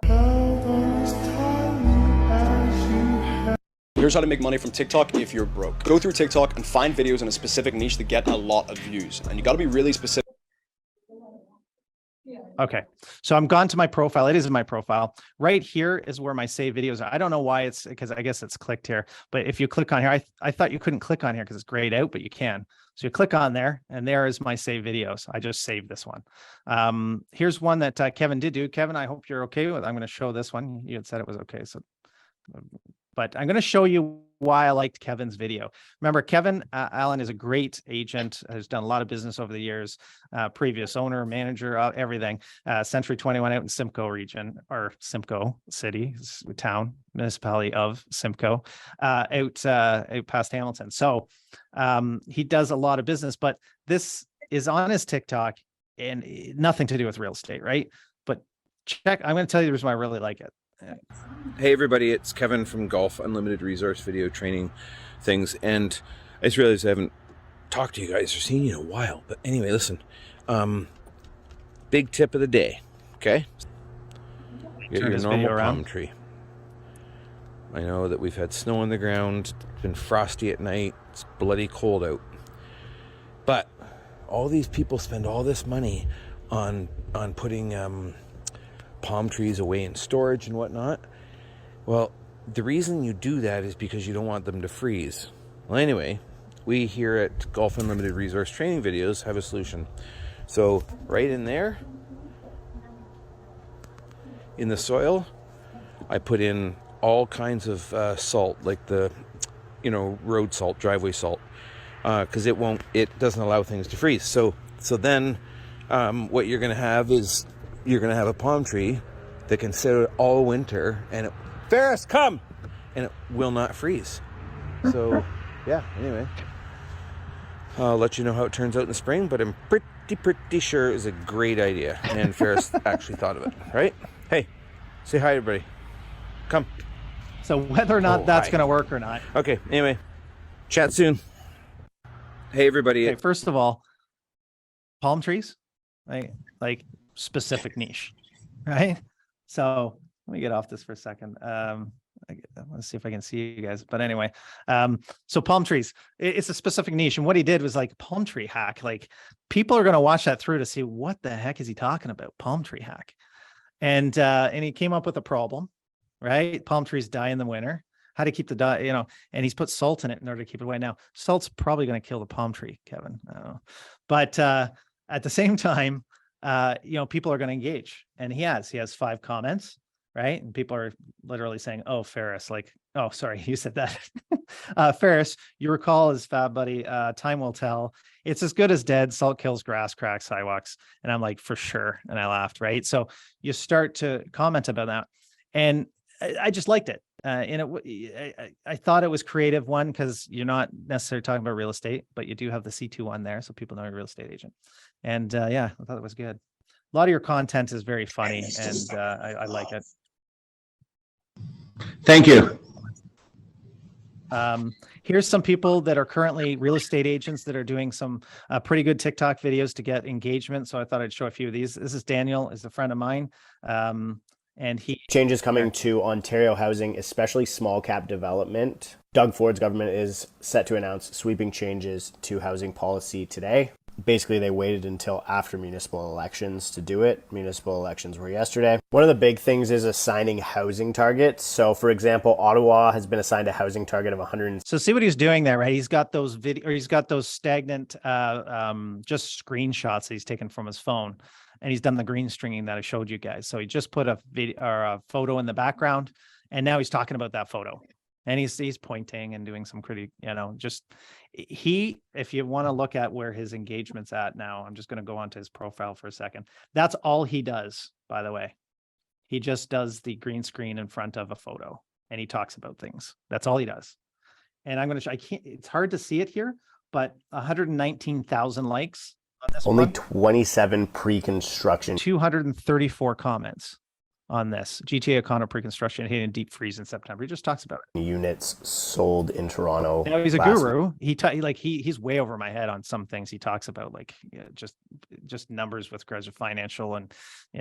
F: Here's how to make money from TikTok if you're broke. Go through TikTok and find videos in a specific niche that get a lot of views. And you got to be really specific.
A: Okay, so I'm gone to my profile. It is in my profile. Right here is where my save videos are. I don't know why it's, because I guess it's clicked here. But if you click on here, I thought you couldn't click on here because it's grayed out, but you can. So you click on there, and there is my save videos. I just saved this one. Here's one that Kevin did do. Kevin, I hope you're okay with. I'm going to show this one. You had said it was okay, so. But I'm going to show you why I liked Kevin's video. Remember, Kevin Allen is a great agent, has done a lot of business over the years, previous owner, manager, everything. Century 21 out in Simcoe region, or Simcoe city, town, municipality of Simcoe, out past Hamilton. So he does a lot of business, but this is on his TikTok and nothing to do with real estate, right? But check, I'm going to tell you the reason why I really like it.
G: Hey everybody, it's Kevin from Golf Unlimited Resource Video Training Things, and I just realized I haven't talked to you guys or seen you in a while. But anyway, listen, big tip of the day, okay? Get your normal palm tree. I know that we've had snow on the ground, it's been frosty at night, it's bloody cold out. But all these people spend all this money on putting palm trees away in storage and whatnot. Well, the reason you do that is because you don't want them to freeze. Well, anyway, we here at Golf Unlimited Resource Training Videos have a solution. So right in there, in the soil, I put in all kinds of salt, like the, road salt, driveway salt, because it doesn't allow things to freeze. So then what you're going to have is you're going to have a palm tree that can sit out all winter, and Ferris, come! And it will not freeze. So, yeah, anyway. I'll let you know how it turns out in the spring, but I'm pretty sure it's a great idea. And Ferris actually thought of it, right? Hey, say hi, everybody. Come.
A: So whether or not that's going to work or not.
G: Okay, anyway, chat soon. Hey, everybody.
A: Okay, first of all, palm trees, like specific niche, right? So let me get off this for a second. Let's see if I can see you guys. But anyway, so palm trees, it's a specific niche. And what he did was like palm tree hack. Like people are going to watch that through to see what the heck is he talking about? Palm tree hack. And he came up with a problem, right? Palm trees die in the winter. How to keep the dye, and he's put salt in it in order to keep it away. Now, salt's probably going to kill the palm tree, Kevin. I don't know. But at the same time, people are going to engage, and he has 5 comments, right? And people are literally saying, oh, Ferris, oh, sorry, you said that. Ferris, you recall his fab buddy, time will tell. It's as good as dead. Salt kills grass, cracks sidewalks. And I'm like, for sure. And I laughed, right? So you start to comment about that. And I just liked it. I thought it was creative, one, because you're not necessarily talking about real estate, but you do have the C21 there, so people know you're a real estate agent. And I thought it was good. A lot of your content is very funny, and I like it.
D: Thank you.
A: Here's some people that are currently real estate agents that are doing some pretty good TikTok videos to get engagement. So I thought I'd show a few of these. This is Daniel, is a friend of mine. And
H: changes coming to Ontario housing, especially small cap development. Doug Ford's government is set to announce sweeping changes to housing policy today. Basically, they waited until after municipal elections to do it. Municipal elections were yesterday. One of the big things is assigning housing targets. So, for example, Ottawa has been assigned a housing target of 100.
A: So see what he's doing there, right? He's got those he's got those stagnant just screenshots that he's taken from his phone. And he's done the green stringing that I showed you guys. So he just put a video or a photo in the background, and now he's talking about that photo, And he's pointing and doing some pretty, just if you want to look at where his engagement's at now, I'm just going to go onto his profile for a second. That's all he does, by the way. He just does the green screen in front of a photo and he talks about things. That's all he does. And I'm going to show, it's hard to see it here, but 119,000 likes on this
H: Only
A: one.
H: 27 pre-construction.
A: 234 comments on this. GTA O'Connor pre-construction hitting deep freeze in September. He just talks about it.
H: Units sold in Toronto.
A: Now he's a guru. He's way over my head on some things he talks about, like just numbers with regards to financial and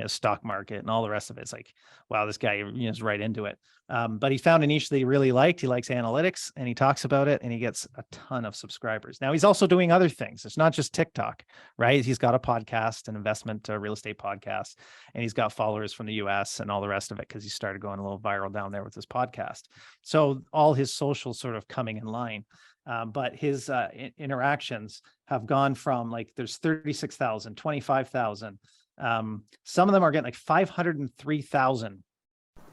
A: stock market and all the rest of it. It's like, wow, this guy is right into it. But he found a niche that he really liked. He likes analytics and he talks about it and he gets a ton of subscribers. Now he's also doing other things. It's not just TikTok, right? He's got a podcast, an investment real estate podcast, and he's got followers from the US and all the rest of it because he started going a little viral down there with his podcast. So all his socials sort of coming in line. But his interactions have gone from there's 36,000, 25,000. Some of them are getting 503,000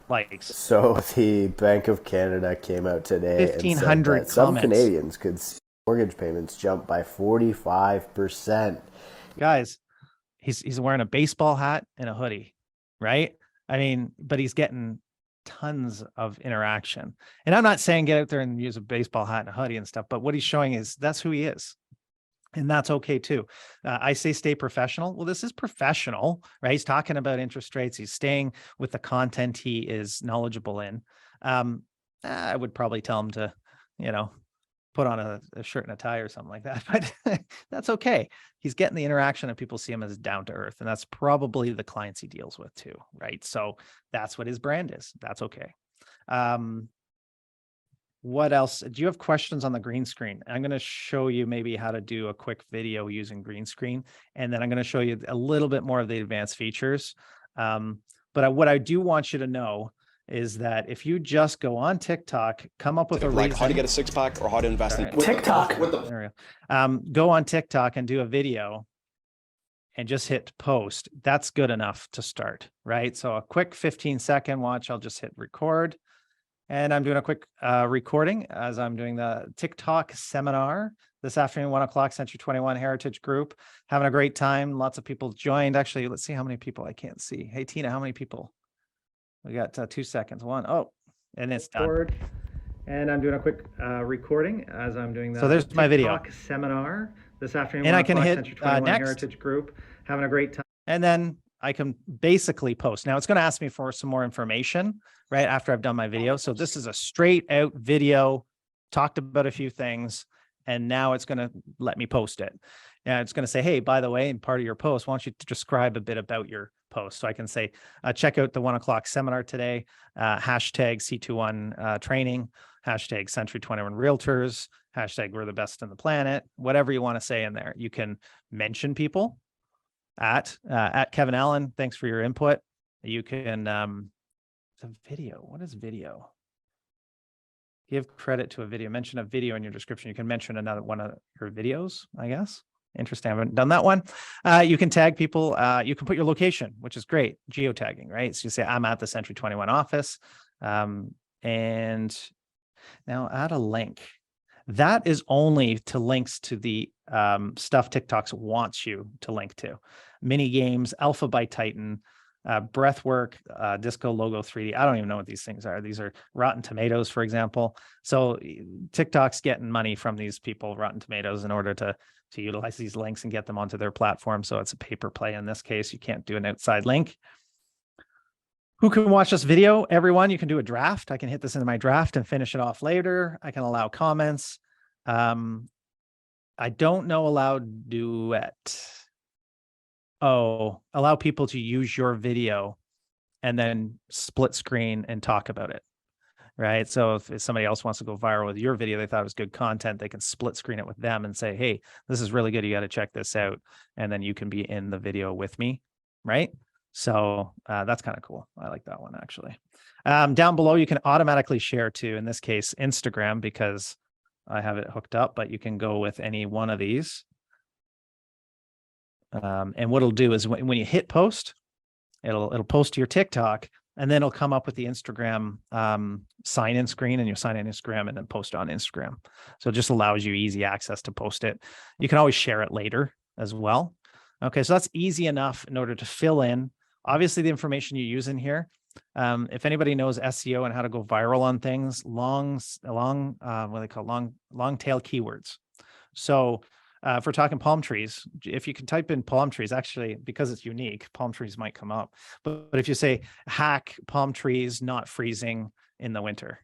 A: likes.
H: So the Bank of Canada came out today
A: 1,500
H: and said that some
A: comments.
H: Canadians could see mortgage payments jump by 45%.
A: Guys, he's wearing a baseball hat and a hoodie, right? I mean, but he's getting tons of interaction. And I'm not saying get out there and use a baseball hat and a hoodie and stuff, but what he's showing is that's who he is. And that's okay too. I say stay professional. Well, this is professional, right? He's talking about interest rates. He's staying with the content he is knowledgeable in. I would probably tell him to, put on a shirt and a tie or something like that, but that's okay. He's getting the interaction and people see him as down to earth. And that's probably the clients he deals with too, right? So that's what his brand is. That's okay. What else? Do you have questions on the green screen? I'm going to show you maybe how to do a quick video using green screen. And then I'm going to show you a little bit more of the advanced features. But what I do want you to know is that if you just go on TikTok, come up with a reason.
F: How to get a six-pack or how to invest in
B: TikTok.
A: There we go. Go on TikTok and do a video and just hit post. That's good enough to start, right? So a quick 15-second watch. I'll just hit record. And I'm doing a quick recording as I'm doing the TikTok seminar this afternoon, 1 o'clock, Century 21 Heritage Group. Having a great time. Lots of people joined. Actually, let's see how many people. I can't see. Hey, Tina, how many people? We got 2 seconds. And it's done. And I'm doing a quick recording as I'm doing the so there's my video seminar this afternoon. And I can hit next. Heritage Group. Having a great time. And then I can basically post. Now it's going to ask me for some more information right after I've done my video. So this is a straight out video, talked about a few things, and now it's going to let me post it. Now it's going to say, hey, by the way, in part of your post, why don't you describe a bit about your post? So I can say, check out the 1 o'clock seminar today, hashtag C21 training, hashtag Century 21 Realtors, hashtag we're the best in the planet, whatever you want to say in there. You can mention people at Kevin Allen. Thanks for your input. You can, it's a video. What is video? Give credit to a video. Mention a video in your description. You can mention another one of your videos, I guess. Interesting. I haven't done that one. You can tag people. You can put your location, which is great. Geotagging, right? So you say, I'm at the Century 21 office. And now add a link. That is only to links to the stuff TikTok wants you to link to. Mini games, Alpha by Titan, Breathwork, Disco Logo 3D. I don't even know what these things are. These are Rotten Tomatoes, for example. So TikTok's getting money from these people, Rotten Tomatoes, in order to utilize these links and get them onto their platform. So it's a pay per play in this case. You can't do an outside link. Who can watch this video? Everyone. You can do a draft. I can hit this into my draft and finish it off later. I can allow comments. I don't know allow duet. Oh, allow people to use your video and then split screen and talk about it, right? So if somebody else wants to go viral with your video, they thought it was good content, they can split screen it with them and say, hey, this is really good. You got to check this out. And then you can be in the video with me, right? So that's kind of cool. I like that one, actually. Down below, you can automatically share to, in this case, Instagram, because I have it hooked up, but you can go with any one of these. And what it'll do is when you hit post, it'll post to your TikTok, and then it'll come up with the Instagram sign in screen, and you sign in Instagram and then post on Instagram. So it just allows you easy access to post it. You can always share it later as well. Okay, so that's easy enough in order to fill in, obviously, the information you use in here. If anybody knows SEO and how to go viral on things, what they call long tail keywords. So if we're talking palm trees, if you can type in palm trees, actually, because it's unique, palm trees might come up. But if you say hack palm trees not freezing in the winter,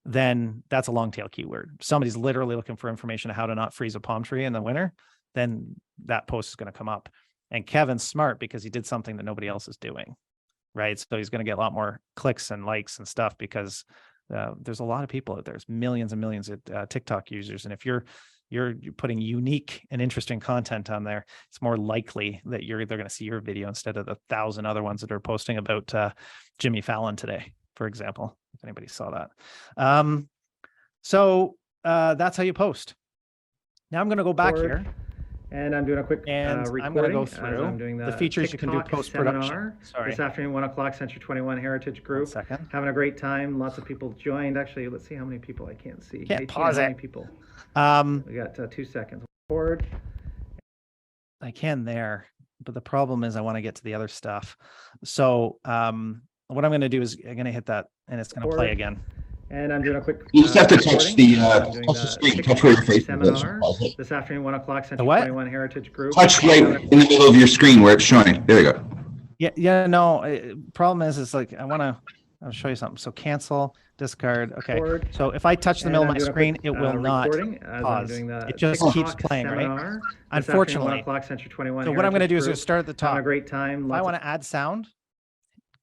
A: then that's a long tail keyword. Somebody's literally looking for information on how to not freeze a palm tree in the winter, then that post is going to come up. And Kevin's smart because he did something that nobody else is doing, right? So he's going to get a lot more clicks and likes and stuff because there's a lot of people out there. There's millions and millions of TikTok users. And if you're putting unique and interesting content on there, it's more likely that they're going to see your video instead of the 1,000 other ones that are posting about Jimmy Fallon today, for example, if anybody saw that. So that's how you post. Now I'm going to go back here.
I: And I'm doing a quick
A: and
I: recording.
A: I'm going to go through
I: I'm doing
A: the features you can do post-production.
I: Sorry. This afternoon, 1 o'clock, Century 21 Heritage Group.
A: 1 second.
I: Having a great time. Lots of people joined. Actually, let's see how many people. I can't see.
A: Can't pause it.
I: People.
A: We
I: got 2 seconds. Forward.
A: I can there, but the problem is I want to get to the other stuff. So what I'm going to do is I'm going to hit that, and it's going to play again.
I: And I'm doing a quick.
D: You just have to touch the screen, touch where your face is.
I: This afternoon, 1 o'clock, Century 21 Heritage Group.
D: Touch right in the middle of your screen where it's showing. There you go.
A: Yeah. No. Problem is, it's like I'll show you something. So cancel, discard. Okay. So if I touch the middle of my screen, it will not pause. It just keeps playing, right? Unfortunately. So what I'm going to do is start at the top.
I: Have a great time.
A: If I want to add sound,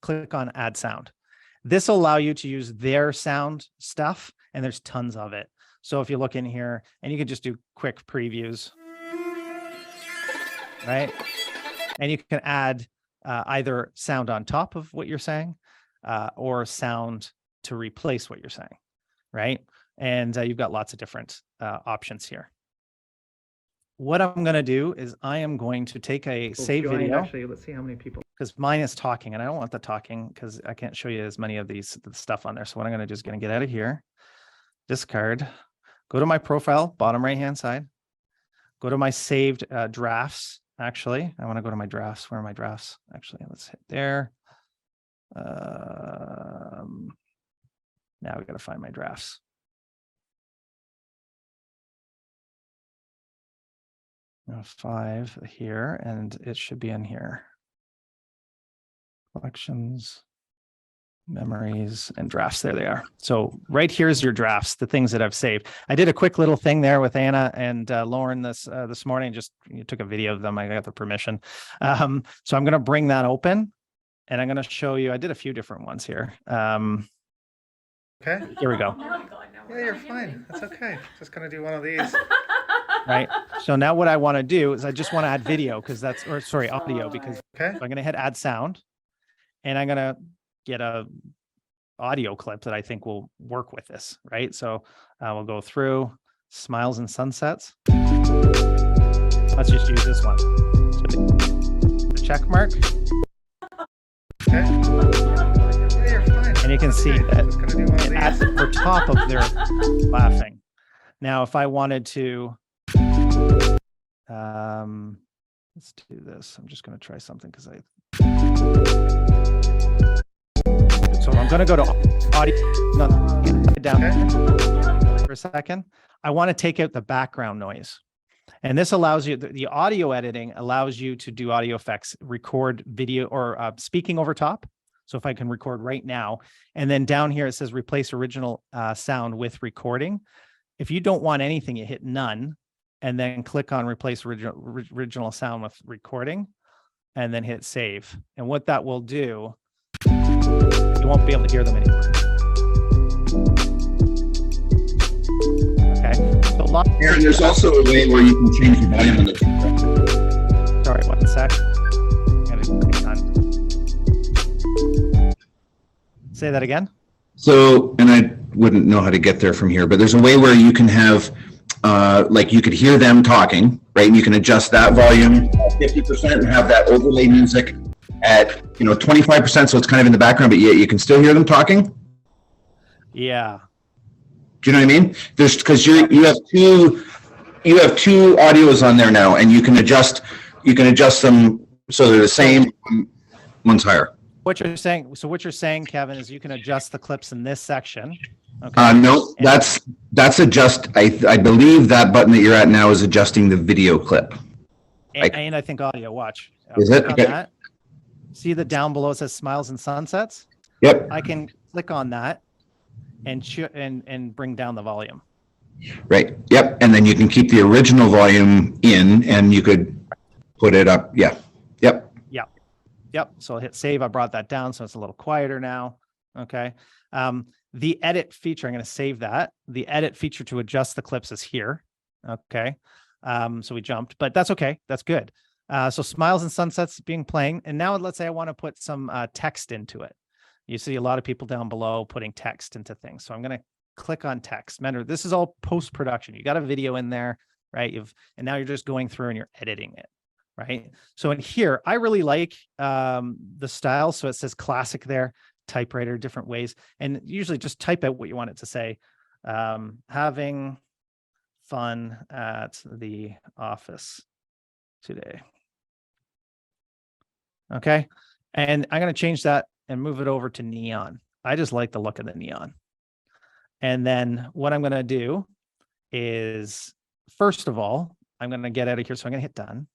A: click on add sound. This will allow you to use their sound stuff, and there's tons of it. So if you look in here, and you can just do quick previews, right? And you can add either sound on top of what you're saying or sound to replace what you're saying, right? And you've got lots of different options here. What I'm going to do is I am going to take a save video.
I: Actually, let's see how many people.
A: Because mine is talking, and I don't want the talking because I can't show you as many of the stuff on there. So what I'm going to do is going to get out of here, discard, go to my profile, bottom right-hand side, go to my saved drafts. Actually, I want to go to my drafts. Where are my drafts? Actually, let's hit there. Now we got to find my drafts. Now 5 here, and it should be in here. Collections, memories, and drafts. There they are. So right here's your drafts, the things that I've saved. I did a quick little thing there with Anna and Lauren this morning. Just took a video of them. I got the permission. So I'm going to bring that open, and I'm going to show you. I did a few different ones here.
I: Okay.
A: Here we go.
I: Yeah, you're fine. That's okay. Just going to do one of these.
A: Right. So now what I want to do is I just want to add video because audio, because
I: okay.
A: So I'm going to hit add sound, and I'm going to get a audio clip that I think will work with this. Right. So we'll go through Smiles and Sunsets. Let's just use this one. So check mark.
I: Okay. Yeah, you're fine.
A: And you can see that it adds it for top of their laughing. Now, if I wanted to, let's do this. I'm just going to try something because so I'm going to go to audio, down for a second. I want to take out the background noise. And this allows you, the audio editing allows you to do audio effects, record video or speaking over top. So if I can record right now, and then down here, it says replace original sound with recording. If you don't want anything, you hit none, and then click on replace original sound with recording, and then hit save. And what that will do, you won't be able to hear them anymore. Okay. So
D: Aaron, there's also a way where you can change the volume on the.
A: Sorry, 1 sec. Say that again.
D: So, and I wouldn't know how to get there from here, but there's a way where you can have, like you could hear them talking, right? And you can adjust that volume 50% and have that overlay music at, 25%, so it's kind of in the background, but yet you can still hear them talking.
A: Yeah.
D: Do you know what I mean? There's, because you have two audios on there now, and you can adjust them so they're the same. One's higher.
A: What you're saying, Kevin, is you can adjust the clips in this section. Okay.
D: No, that's adjust. I believe that button that you're at now is adjusting the video clip.
A: And I think audio. Watch.
D: Is it?
A: Click on that. See the down below it says Smiles and Sunsets.
D: Yep.
A: I can click on that and bring down the volume.
D: Right. Yep. And then you can keep the original volume in, and you could put it up. Yeah. Yep.
A: Yep. So I'll hit save. I brought that down, so it's a little quieter now. Okay. The edit feature, I'm going to save that. The edit feature to adjust the clips is here. Okay. So we jumped, but that's okay. That's good. So Smiles and Sunsets being playing. And now let's say I want to put some text into it. You see a lot of people down below putting text into things. So I'm going to click on text. Remember, this is all post-production. You got a video in there, right? And now you're just going through and you're editing it, right? So in here, I really like the style. So it says classic there, typewriter, different ways. And usually just type out what you want it to say. Having fun at the office today. Okay. And I'm going to change that and move it over to neon. I just like the look of the neon. And then what I'm going to do is, first of all, I'm going to get out of here. So I'm going to hit done.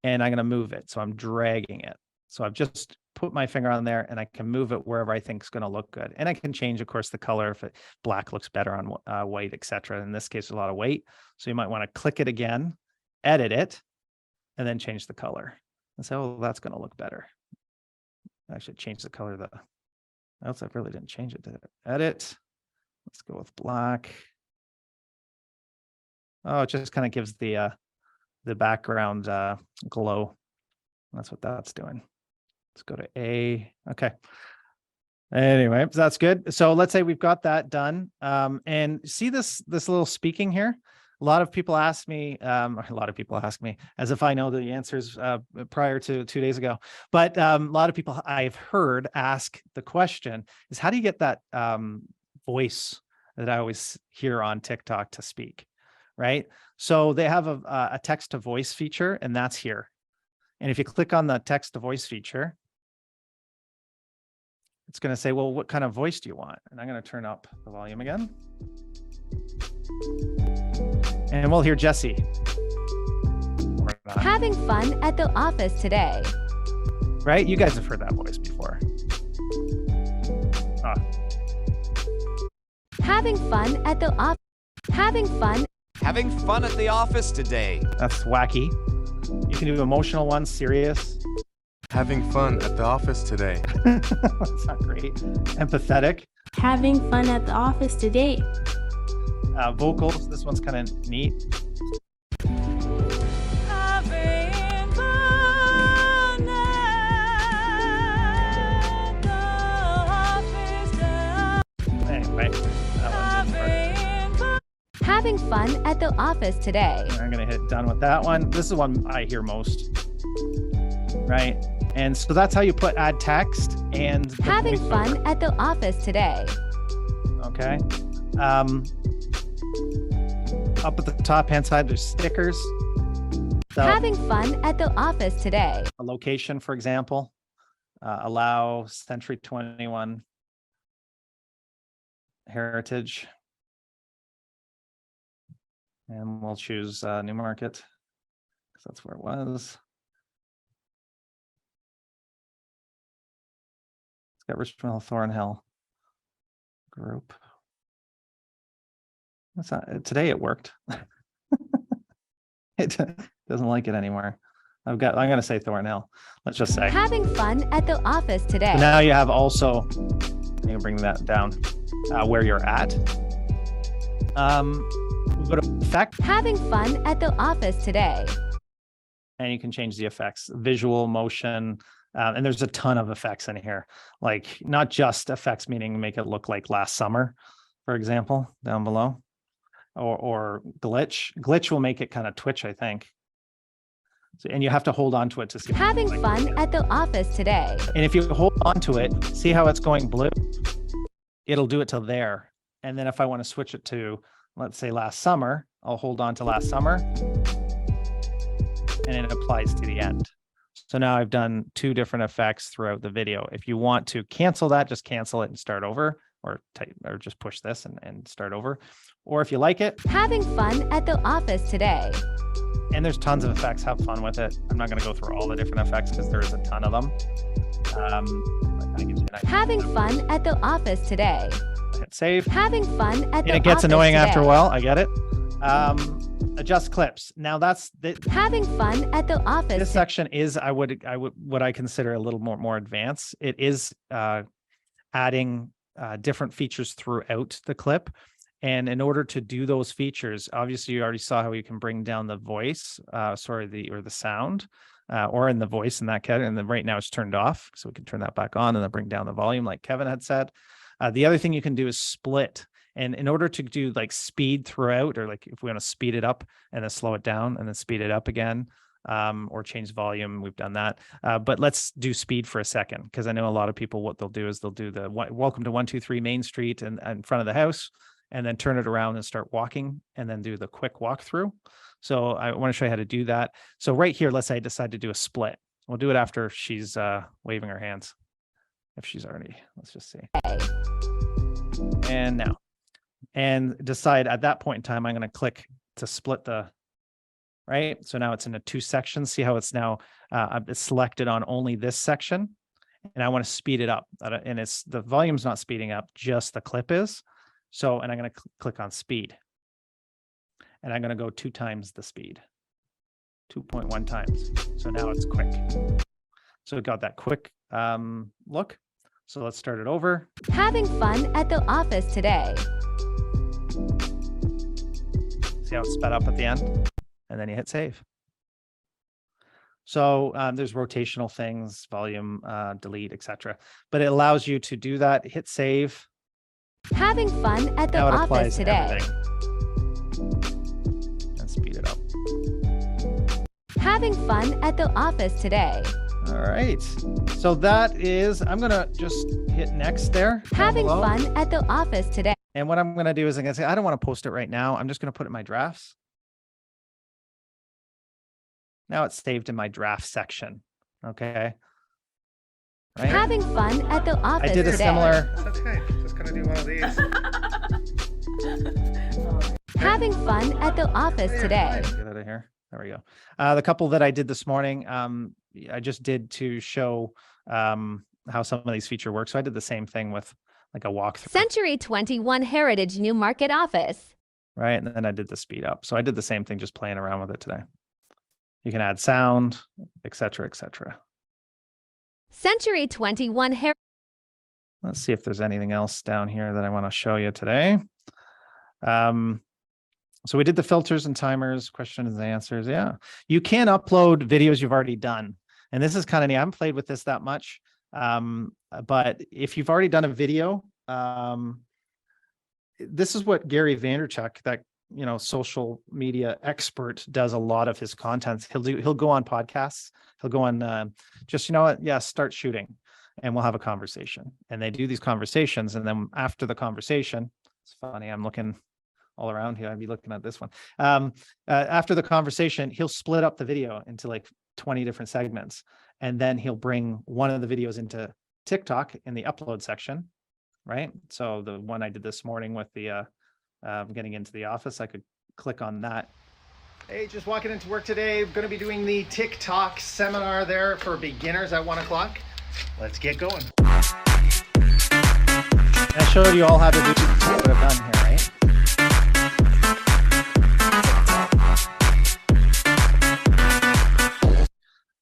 A: And I'm going to move it. So I'm dragging it. So I've just put my finger on there and I can move it wherever I think is going to look good. And I can change, of course, the color if black looks better on white, etc. In this case, a lot of white. So you might want to click it again, edit it, and then change the color. And say, oh, that's going to look better. I should change the color of the, else I really didn't change it. Edit. Let's go with black. Oh, it just kind of gives the background glow. That's what that's doing. Let's go to A. Okay. Anyway, that's good. So let's say we've got that done. And see this little speaking here. A lot of people ask me, as if I know the answers prior to 2 days ago. But a lot of people I've heard ask the question is, how do you get that voice that I always hear on TikTok to speak, right? So they have a text to voice feature, and that's here. And if you click on the text to voice feature, it's going to say, well, what kind of voice do you want? And I'm going to turn up the volume again. And we'll hear Jesse.
J: Having fun at the office today.
A: Right? You guys have heard that voice before.
J: Having fun at the office. Having fun
K: at the office today.
A: That's wacky. You can do emotional ones, serious.
L: Having fun at the office today.
A: That's not great. Empathetic.
M: Having fun at the office today.
A: Vocals. This one's kind of neat.
N: Having fun at the office today.
A: Anyway, that one didn't work.
J: Having fun at the office today.
A: I'm going to hit done with that one. This is one I hear most. Right? And so that's how you add text and
J: having fun at the office today.
A: Okay. Up at the top hand side, there's stickers. So,
J: having fun at the office today.
A: A location, for example, allow Century 21 Heritage. And we'll choose Newmarket because that's where it was. It's got Richmond Hill, Thornhill group. That's not, today it worked. It doesn't like it anymore. I'm going to say Thornhill. Let's just say.
J: Having fun at the office today.
A: So now you have also, you can bring that down where you're at. We'll go to effect.
J: Having fun at the office today.
A: And you can change the effects, visual, motion, and there's a ton of effects in here. Like not just effects, meaning make it look like last summer, for example, down below. Or glitch. Glitch will make it kind of twitch, I think. So, and you have to hold on to it to see.
J: Having fun at the office today.
A: And if you hold on to it, see how it's going blue? It'll do it till there. And then if I want to switch it to, let's say last summer, I'll hold on to last summer. And it applies to the end. So now I've done 2 different effects throughout the video. If you want to cancel that, just cancel it and start over, or just push this and start over. Or if you like it.
J: Having fun at the office today.
A: And there's tons of effects. Have fun with it. I'm not going to go through all the different effects because there's a ton of them.
J: Having fun at the office today.
A: Hit save.
J: Having fun at the office
A: And it gets annoying
J: today.
A: after a while. I get it. Adjust clips. Now that's
J: having fun at the office.
A: This section is what I consider a little more advanced. It is adding different features throughout the clip. And in order to do those features, obviously you already saw how you can bring down the voice, the sound, or in the voice in that category. And then right now it's turned off, so we can turn that back on and then bring down the volume like Kevin had said. The other thing you can do is split. And in order to do like speed throughout, or like if we want to speed it up and then slow it down and then speed it up again, or change volume, we've done that. But let's do speed for a second, because I know a lot of people, what they'll do is they'll do the welcome to 123 Main Street and in front of the house, and then turn it around and start walking and then do the quick walkthrough. So I want to show you how to do that. So right here, let's say I decide to do a split. We'll do it after she's waving her hands. If she's already, let's just see. And now, and decide at that point in time, I'm going to click to split the, right? So now it's into 2 sections. See how it's now it's selected on only this section, and I want to speed it up. And it's the volume's not speeding up, just the clip is. So, and I'm going to click on speed, and I'm going to go 2 times the speed, 2.1 times. So now it's quick. So it got that quick look. So let's start it over.
J: Having fun at the office today.
A: See how it's sped up at the end, and then you hit save. So there's rotational things, volume, delete, etc. But it allows you to do that. Hit save.
J: Having fun at the
A: Now it
J: office
A: applies to
J: today.
A: everything. And speed it up.
J: Having fun at the office today.
A: All right. So that is, I'm going to just hit next there. down
J: Having
A: below.
J: fun at the office today.
A: And what I'm going to do is I'm going to say, I don't want to post it right now. I'm just going to put it in my drafts. Now it's saved in my draft section. Okay. Right?
J: Having fun at the office
A: I did a
J: today.
A: similar.
I: Okay, just gonna do one of these.
J: Having fun at the office today.
A: Get out of here. There we go. The couple that I did this morning, I just did to show how some of these features work. So I did the same thing with like a walkthrough.
J: Century 21 Heritage Newmarket office.
A: Right. And then I did the speed up. So I did the same thing, just playing around with it today. You can add sound, etc., etc.
J: Century 21 Heritage.
A: Let's see if there's anything else down here that I want to show you today. So we did the filters and timers, questions and answers. Yeah. You can upload videos you've already done. And this is kind of neat. I haven't played with this that much. But if you've already done a video, this is what Gary Vaynerchuk, that social media expert, does a lot of his content. He'll go on podcasts. He'll go on start shooting, and we'll have a conversation. And they do these conversations, and then after the conversation, it's funny, I'm looking all around here. I'd be looking at this one. After the conversation, he'll split up the video into like 20 different segments, and then he'll bring one of the videos into TikTok in the upload section, right? So the one I did this morning with the getting into the office, I could click on that.
I: Hey, just walking into work today. Going to be doing the TikTok seminar there for beginners at 1 o'clock. Let's get going.
A: I showed you all how to do what I've done here, right?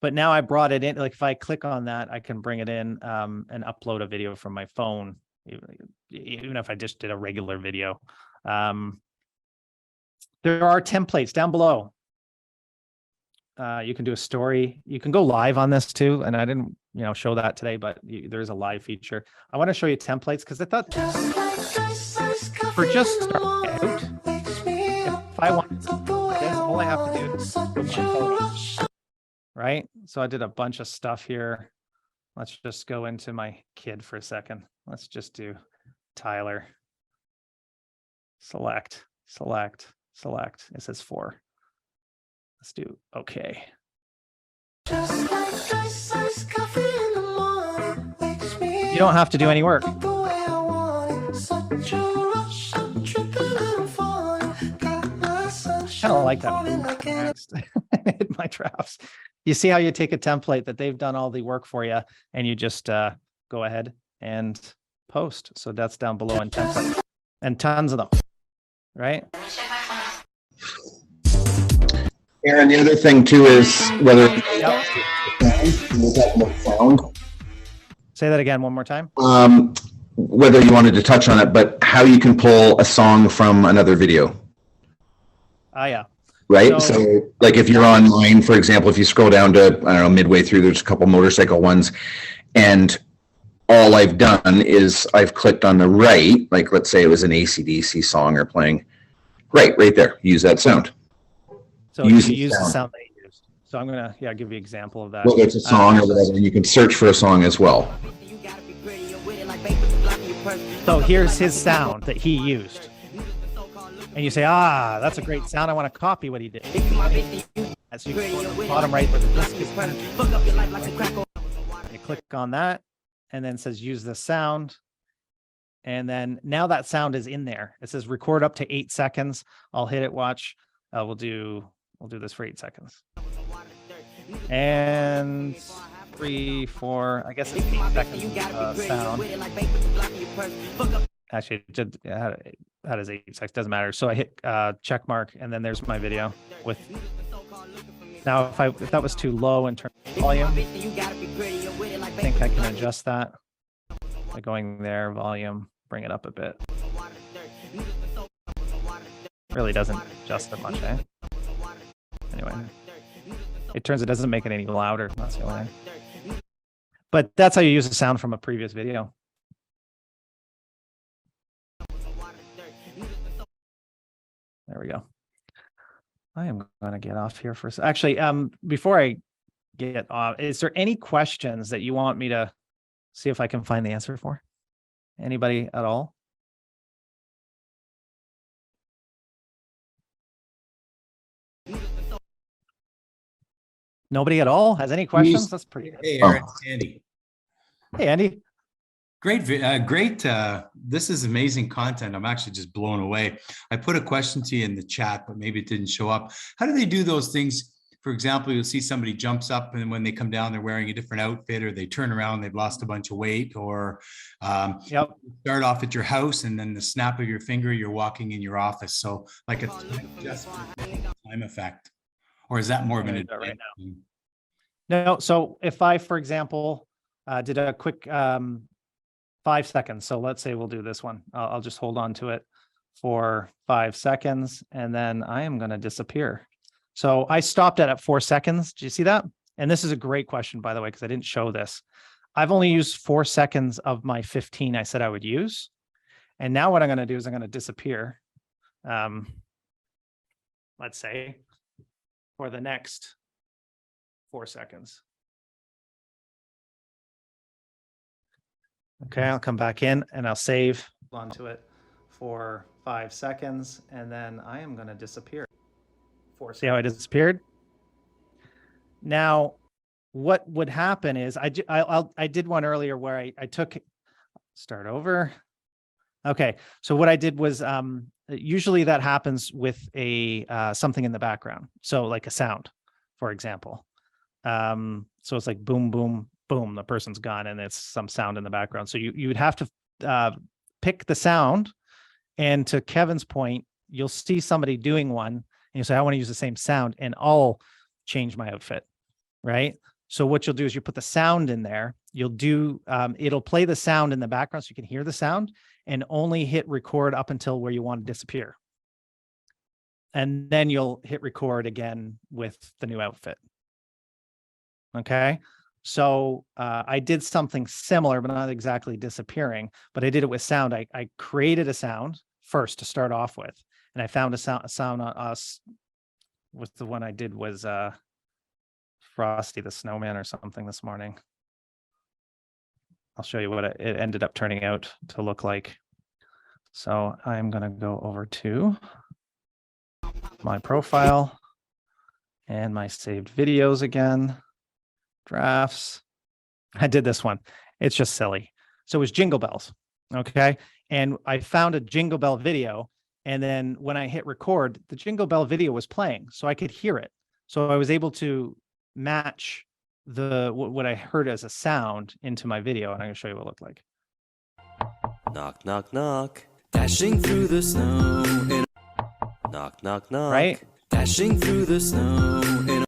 A: But now I brought it in. Like if I click on that, I can bring it in and upload a video from my phone, even if I just did a regular video. There are templates down below. You can do a story. You can go live on this too. And I didn't, show that today, but there's a live feature. I want to show you templates because I thought for just starting out, if I want, all I have to do is right? So I did a bunch of stuff here. Let's just go into my kid for a second. Let's just do Tyler. Select, select, select. It says 4. Let's do okay. You don't have to do any work. Kind of like that. Next. Hit my drafts. You see how you take a template that they've done all the work for you, and you just go ahead and post. So that's down below in template, and tons of them, right?
D: Aaron, the other thing too is whether sound.
A: Say that again one more time.
D: Whether you wanted to touch on it, but how you can pull a song from another video.
A: Yeah.
D: Right. So like if you're on mine, for example, if you scroll down to, I don't know, midway through, there's a couple motorcycle ones, and all I've done is I've clicked on the right, like let's say it was an AC/DC song or playing, right there, use that sound.
A: So you use the sound they used. So I'm gonna give you an example of that.
D: Whether it's a song or whatever, and you can search for a song as well.
A: So here's his sound that he used. And you say, that's a great sound. I want to copy what he did. As you go to the bottom right where the disc is. You click on that, and then it says use the sound. And then now that sound is in there. It says record up to 8 seconds. I'll hit it. Watch. We'll do this for 8 seconds. And 3, 4. I guess it's 8 seconds sound. Actually, that is 8 seconds. Doesn't matter. So I hit check mark, and then there's my video with. Now, if that was too low in terms of volume, I think I can adjust that by going there, volume, bring it up a bit. Really doesn't adjust it much, eh? Anyway, it doesn't make it any louder. That's the only thing. But that's how you use the sound from a previous video. There we go. I am going to get off here for a second. Actually, before I get off, is there any questions that you want me to see if I can find the answer for? Anybody at all? Nobody at all has any questions? That's pretty good.
O: Hey, Aaron, it's Andy.
A: Hey, Andy.
O: Great. This is amazing content. I'm actually just blown away. I put a question to you in the chat, but maybe it didn't show up. How do they do those things? For example, you'll see somebody jumps up, and when they come down, they're wearing a different outfit, or they turn around, they've lost a bunch of weight, or start off at your house, and then the snap of your finger, you're walking in your office. So like a time effect, or is that more of an
A: right now? No. So if I, for example, did a quick 5 seconds. So let's say we'll do this one. I'll just hold on to it for 5 seconds, and then I am going to disappear. So I stopped at 4 seconds. Do you see that? And this is a great question, by the way, because I didn't show this. I've only used 4 seconds of my 15 I said I would use. And now what I'm going to do is I'm going to disappear. Let's say for the next 4 seconds. Okay, I'll come back in and I'll save onto it for 5 seconds, and then I am going to disappear. See how I disappeared? Now, what would happen is I did one earlier where I took start over. Okay, so what I did was usually that happens with a something in the background, so like a sound, for example. So it's like boom, boom, boom, the person's gone, and it's some sound in the background. So you would have to pick the sound, and to Kevin's point, you'll see somebody doing one, and you say, I want to use the same sound, and I'll change my outfit, right? So what you'll do is you put the sound in there. You'll do, it'll play the sound in the background so you can hear the sound, and only hit record up until where you want to disappear. And then you'll hit record again with the new outfit. Okay. So I did something similar, but not exactly disappearing, but I did it with sound. I created a sound first to start off with, and I found a sound on us with the one I did was Frosty the Snowman or something this morning. I'll show you what it ended up turning out to look like. So I'm going to go over to my profile and my saved videos again. Drafts. I did this one. It's just silly. So it was Jingle Bells. Okay. And I found a Jingle Bell video. And then when I hit record, the Jingle Bell video was playing, so I could hear it. So I was able to match what I heard as a sound into my video. And I'm going to show you what it looked like.
P: Knock, knock, knock. Dashing through the snow. In knock, knock, knock.
A: Right?
P: Dashing through the snow. In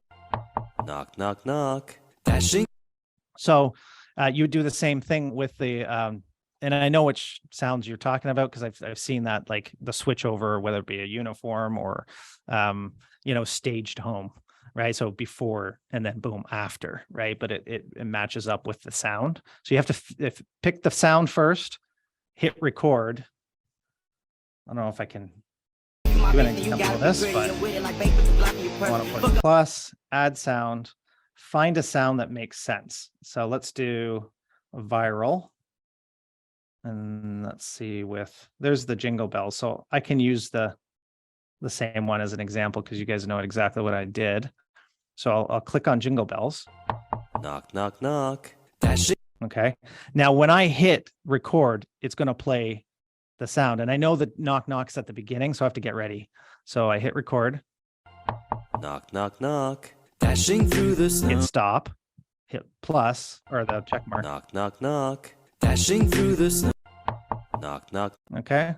P: knock, knock, knock. Dashing.
A: So you would do the same thing with the, and I know which sounds you're talking about because I've seen that, like the switch over, whether it be a uniform or, staged home, right? So before and then boom after, right? But it matches up with the sound. So you have to pick the sound first, hit record. I don't know if I can do an example of this, but I want to put plus, add sound, find a sound that makes sense. So let's do viral. And let's see there's the Jingle Bells. So I can use the same one as an example because you guys know exactly what I did. So I'll click on Jingle Bells.
P: Knock, knock, knock. Dashing.
A: Okay. Now, when I hit record, it's going to play the sound. And I know that knock knock's at the beginning, so I have to get ready. So I hit record.
P: Knock, knock, knock. Dashing through the snow.
A: Hit stop. Hit plus or the check mark.
P: Knock, knock, knock. Dashing through the snow. Knock, knock.
A: Okay.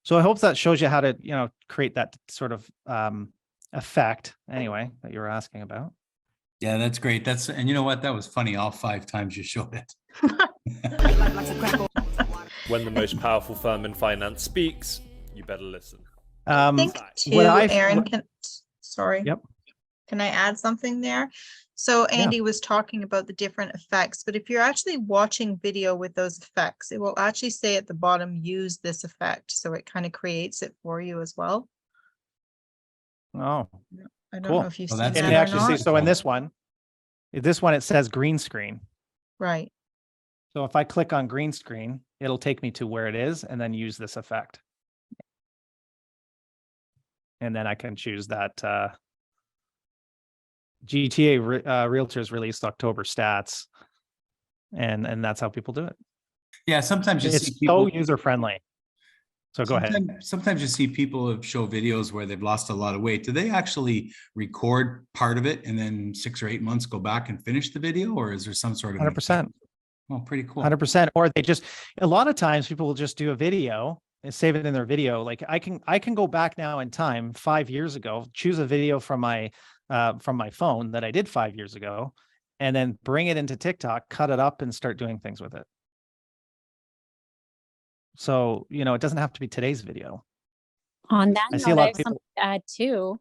A: So I hope that shows you how to, create that sort of effect anyway that you were asking about.
O: Yeah, that's great. And you know what? That was funny. All 5 times you showed it.
Q: When the most powerful firm in finance speaks, you better listen.
R: I think too, Aaron, sorry.
A: Yep.
R: Can I add something there? So Andy was talking about the different effects, but if you're actually watching video with those effects, it will actually say at the bottom, use this effect. So it kind of creates it for you as well.
A: Oh,
R: I don't know if you've seen that
A: and
R: or
A: actually
R: not.
A: so in this one, it says green screen.
R: Right.
A: So if I click on green screen, it'll take me to where it is and then use this effect. And then I can choose that GTA Realtors released October stats, and that's how people do it.
O: Yeah, sometimes you
A: It's
O: see people
A: so user friendly. So go ahead.
O: Sometimes you see people show videos where they've lost a lot of weight. Do they actually record part of it and then 6 or 8 months go back and finish the video, or is there some sort of
A: 100%?
O: Oh, pretty cool.
A: 100%. Or they just, a lot of times people will just do a video and save it in their video. Like I can go back now in time 5 years ago, choose a video from my phone that I did 5 years ago, and then bring it into TikTok, cut it up and start doing things with it. So, it doesn't have to be today's video.
M: On that
A: I see a
M: note,
A: lot
M: I
A: of
M: have
A: people.
M: something to add too.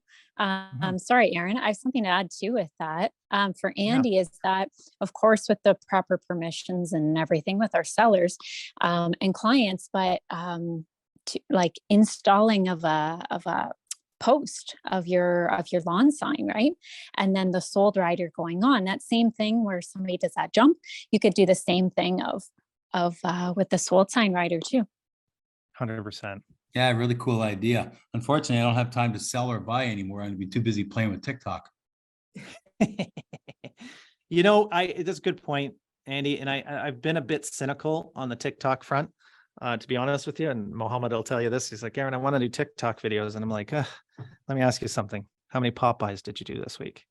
M: Sorry, Aaron, I have something to add too with that. For Andy is that, of course, with the proper permissions and everything with our sellers and clients, but like installing of a post of your lawn sign, right? And then the sold rider going on, that same thing where somebody does that jump, you could do the same thing of with the sold sign rider too.
A: 100%.
O: Yeah, really cool idea. Unfortunately, I don't have time to sell or buy anymore. I'm gonna be too busy playing with TikTok.
A: That's a good point, Andy. And I've been a bit cynical on the TikTok front, to be honest with you. And Mohammed will tell you this. He's like, Aaron, I want to do TikTok videos. And I'm like, let me ask you something. How many Popeyes did you do this week?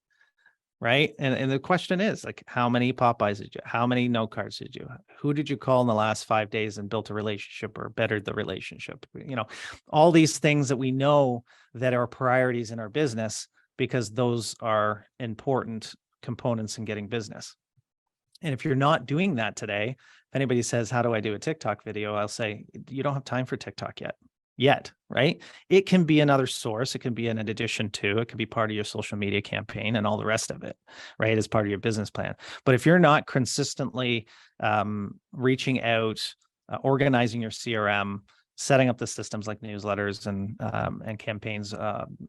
A: Right. And the question is like, how many Popeyes did you, how many no cards did you, who did you call in the last 5 days and built a relationship or bettered the relationship? All these things that we know that are priorities in our business, because those are important components in getting business. And if you're not doing that today, if anybody says, how do I do a TikTok video? I'll say, you don't have time for TikTok yet, right? It can be another source. It can be an addition to, it can be part of your social media campaign and all the rest of it, right? As part of your business plan. But if you're not consistently reaching out, organizing your CRM, setting up the systems like newsletters and campaigns,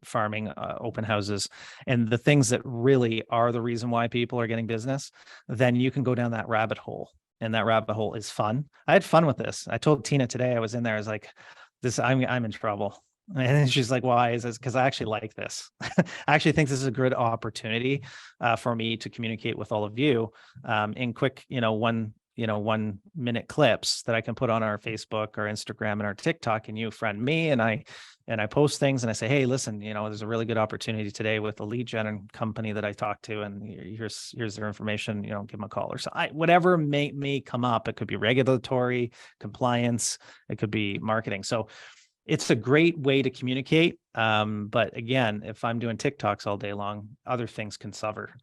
A: farming, open houses, and the things that really are the reason why people are getting business, then you can go down that rabbit hole. And that rabbit hole is fun. I had fun with this. I told Tina today, I was in there, I was like, I'm in trouble. And then she's like, why is this? Because I actually like this. I actually think this is a good opportunity for me to communicate with all of you in quick, 1 minute clips that I can put on our Facebook or Instagram and our TikTok, and you friend me and I post things and I say, hey, listen, there's a really good opportunity today with a lead gen company that I talked to, and here's their information, give them a call, or so whatever may come up. It could be regulatory, compliance, it could be marketing. So it's a great way to communicate. But again, if I'm doing TikToks all day long, other things can suffer.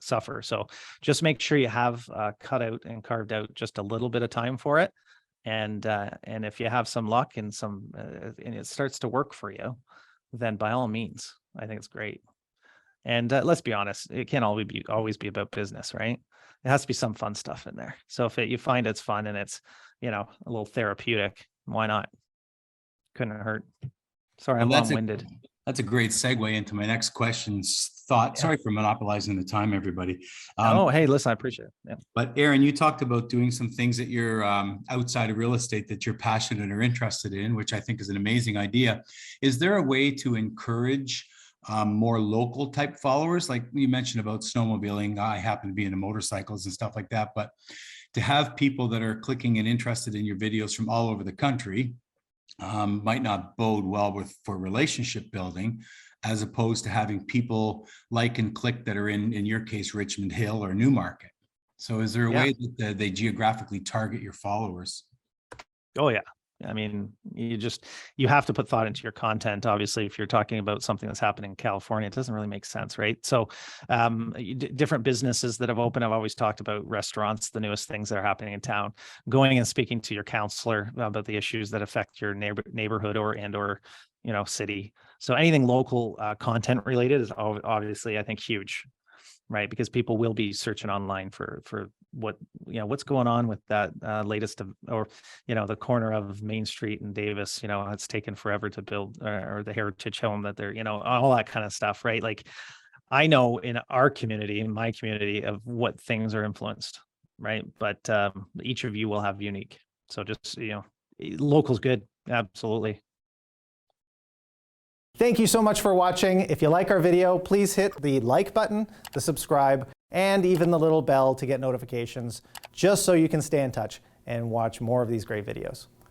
A: So just make sure you have cut out and carved out just a little bit of time for it. And if you have some luck and and it starts to work for you, then by all means, I think it's great. And let's be honest, it can't always be about business, right? It has to be some fun stuff in there. So if you find it's fun and it's, a little therapeutic, why not? Couldn't hurt. Sorry, I'm long-winded.
O: That's a great segue into my next question's thought. Yeah. Sorry for monopolizing the time, everybody.
A: Hey, listen, I appreciate it. Yeah.
O: But Aaron, you talked about doing some things that you're outside of real estate that you're passionate or interested in, which I think is an amazing idea. Is there a way to encourage more local type followers? Like you mentioned about snowmobiling. I happen to be into motorcycles and stuff like that, but to have people that are clicking and interested in your videos from all over the country, might not bode well for relationship building, as opposed to having people like and click that are in your case, Richmond Hill or Newmarket. So is there a way that they geographically target your followers?
A: Oh yeah. I mean, you have to put thought into your content. Obviously, if you're talking about something that's happening in California, it doesn't really make sense, right? So different businesses that have opened, I've always talked about restaurants, the newest things that are happening in town, going and speaking to your counselor about the issues that affect your neighborhood or city. So anything local content related is obviously, I think, huge, right? Because people will be searching online for what's going on with that latest the corner of Main Street and Davis, it's taken forever to build, or the heritage home that they're, all that kind of stuff, right? Like I know in our community, in my community, of what things are influenced, right? But each of you will have unique. So just, local's good. Absolutely.
I: Thank you so much for watching. If you like our video, please hit the like button, the subscribe, and even the little bell to get notifications, just so you can stay in touch and watch more of these great videos.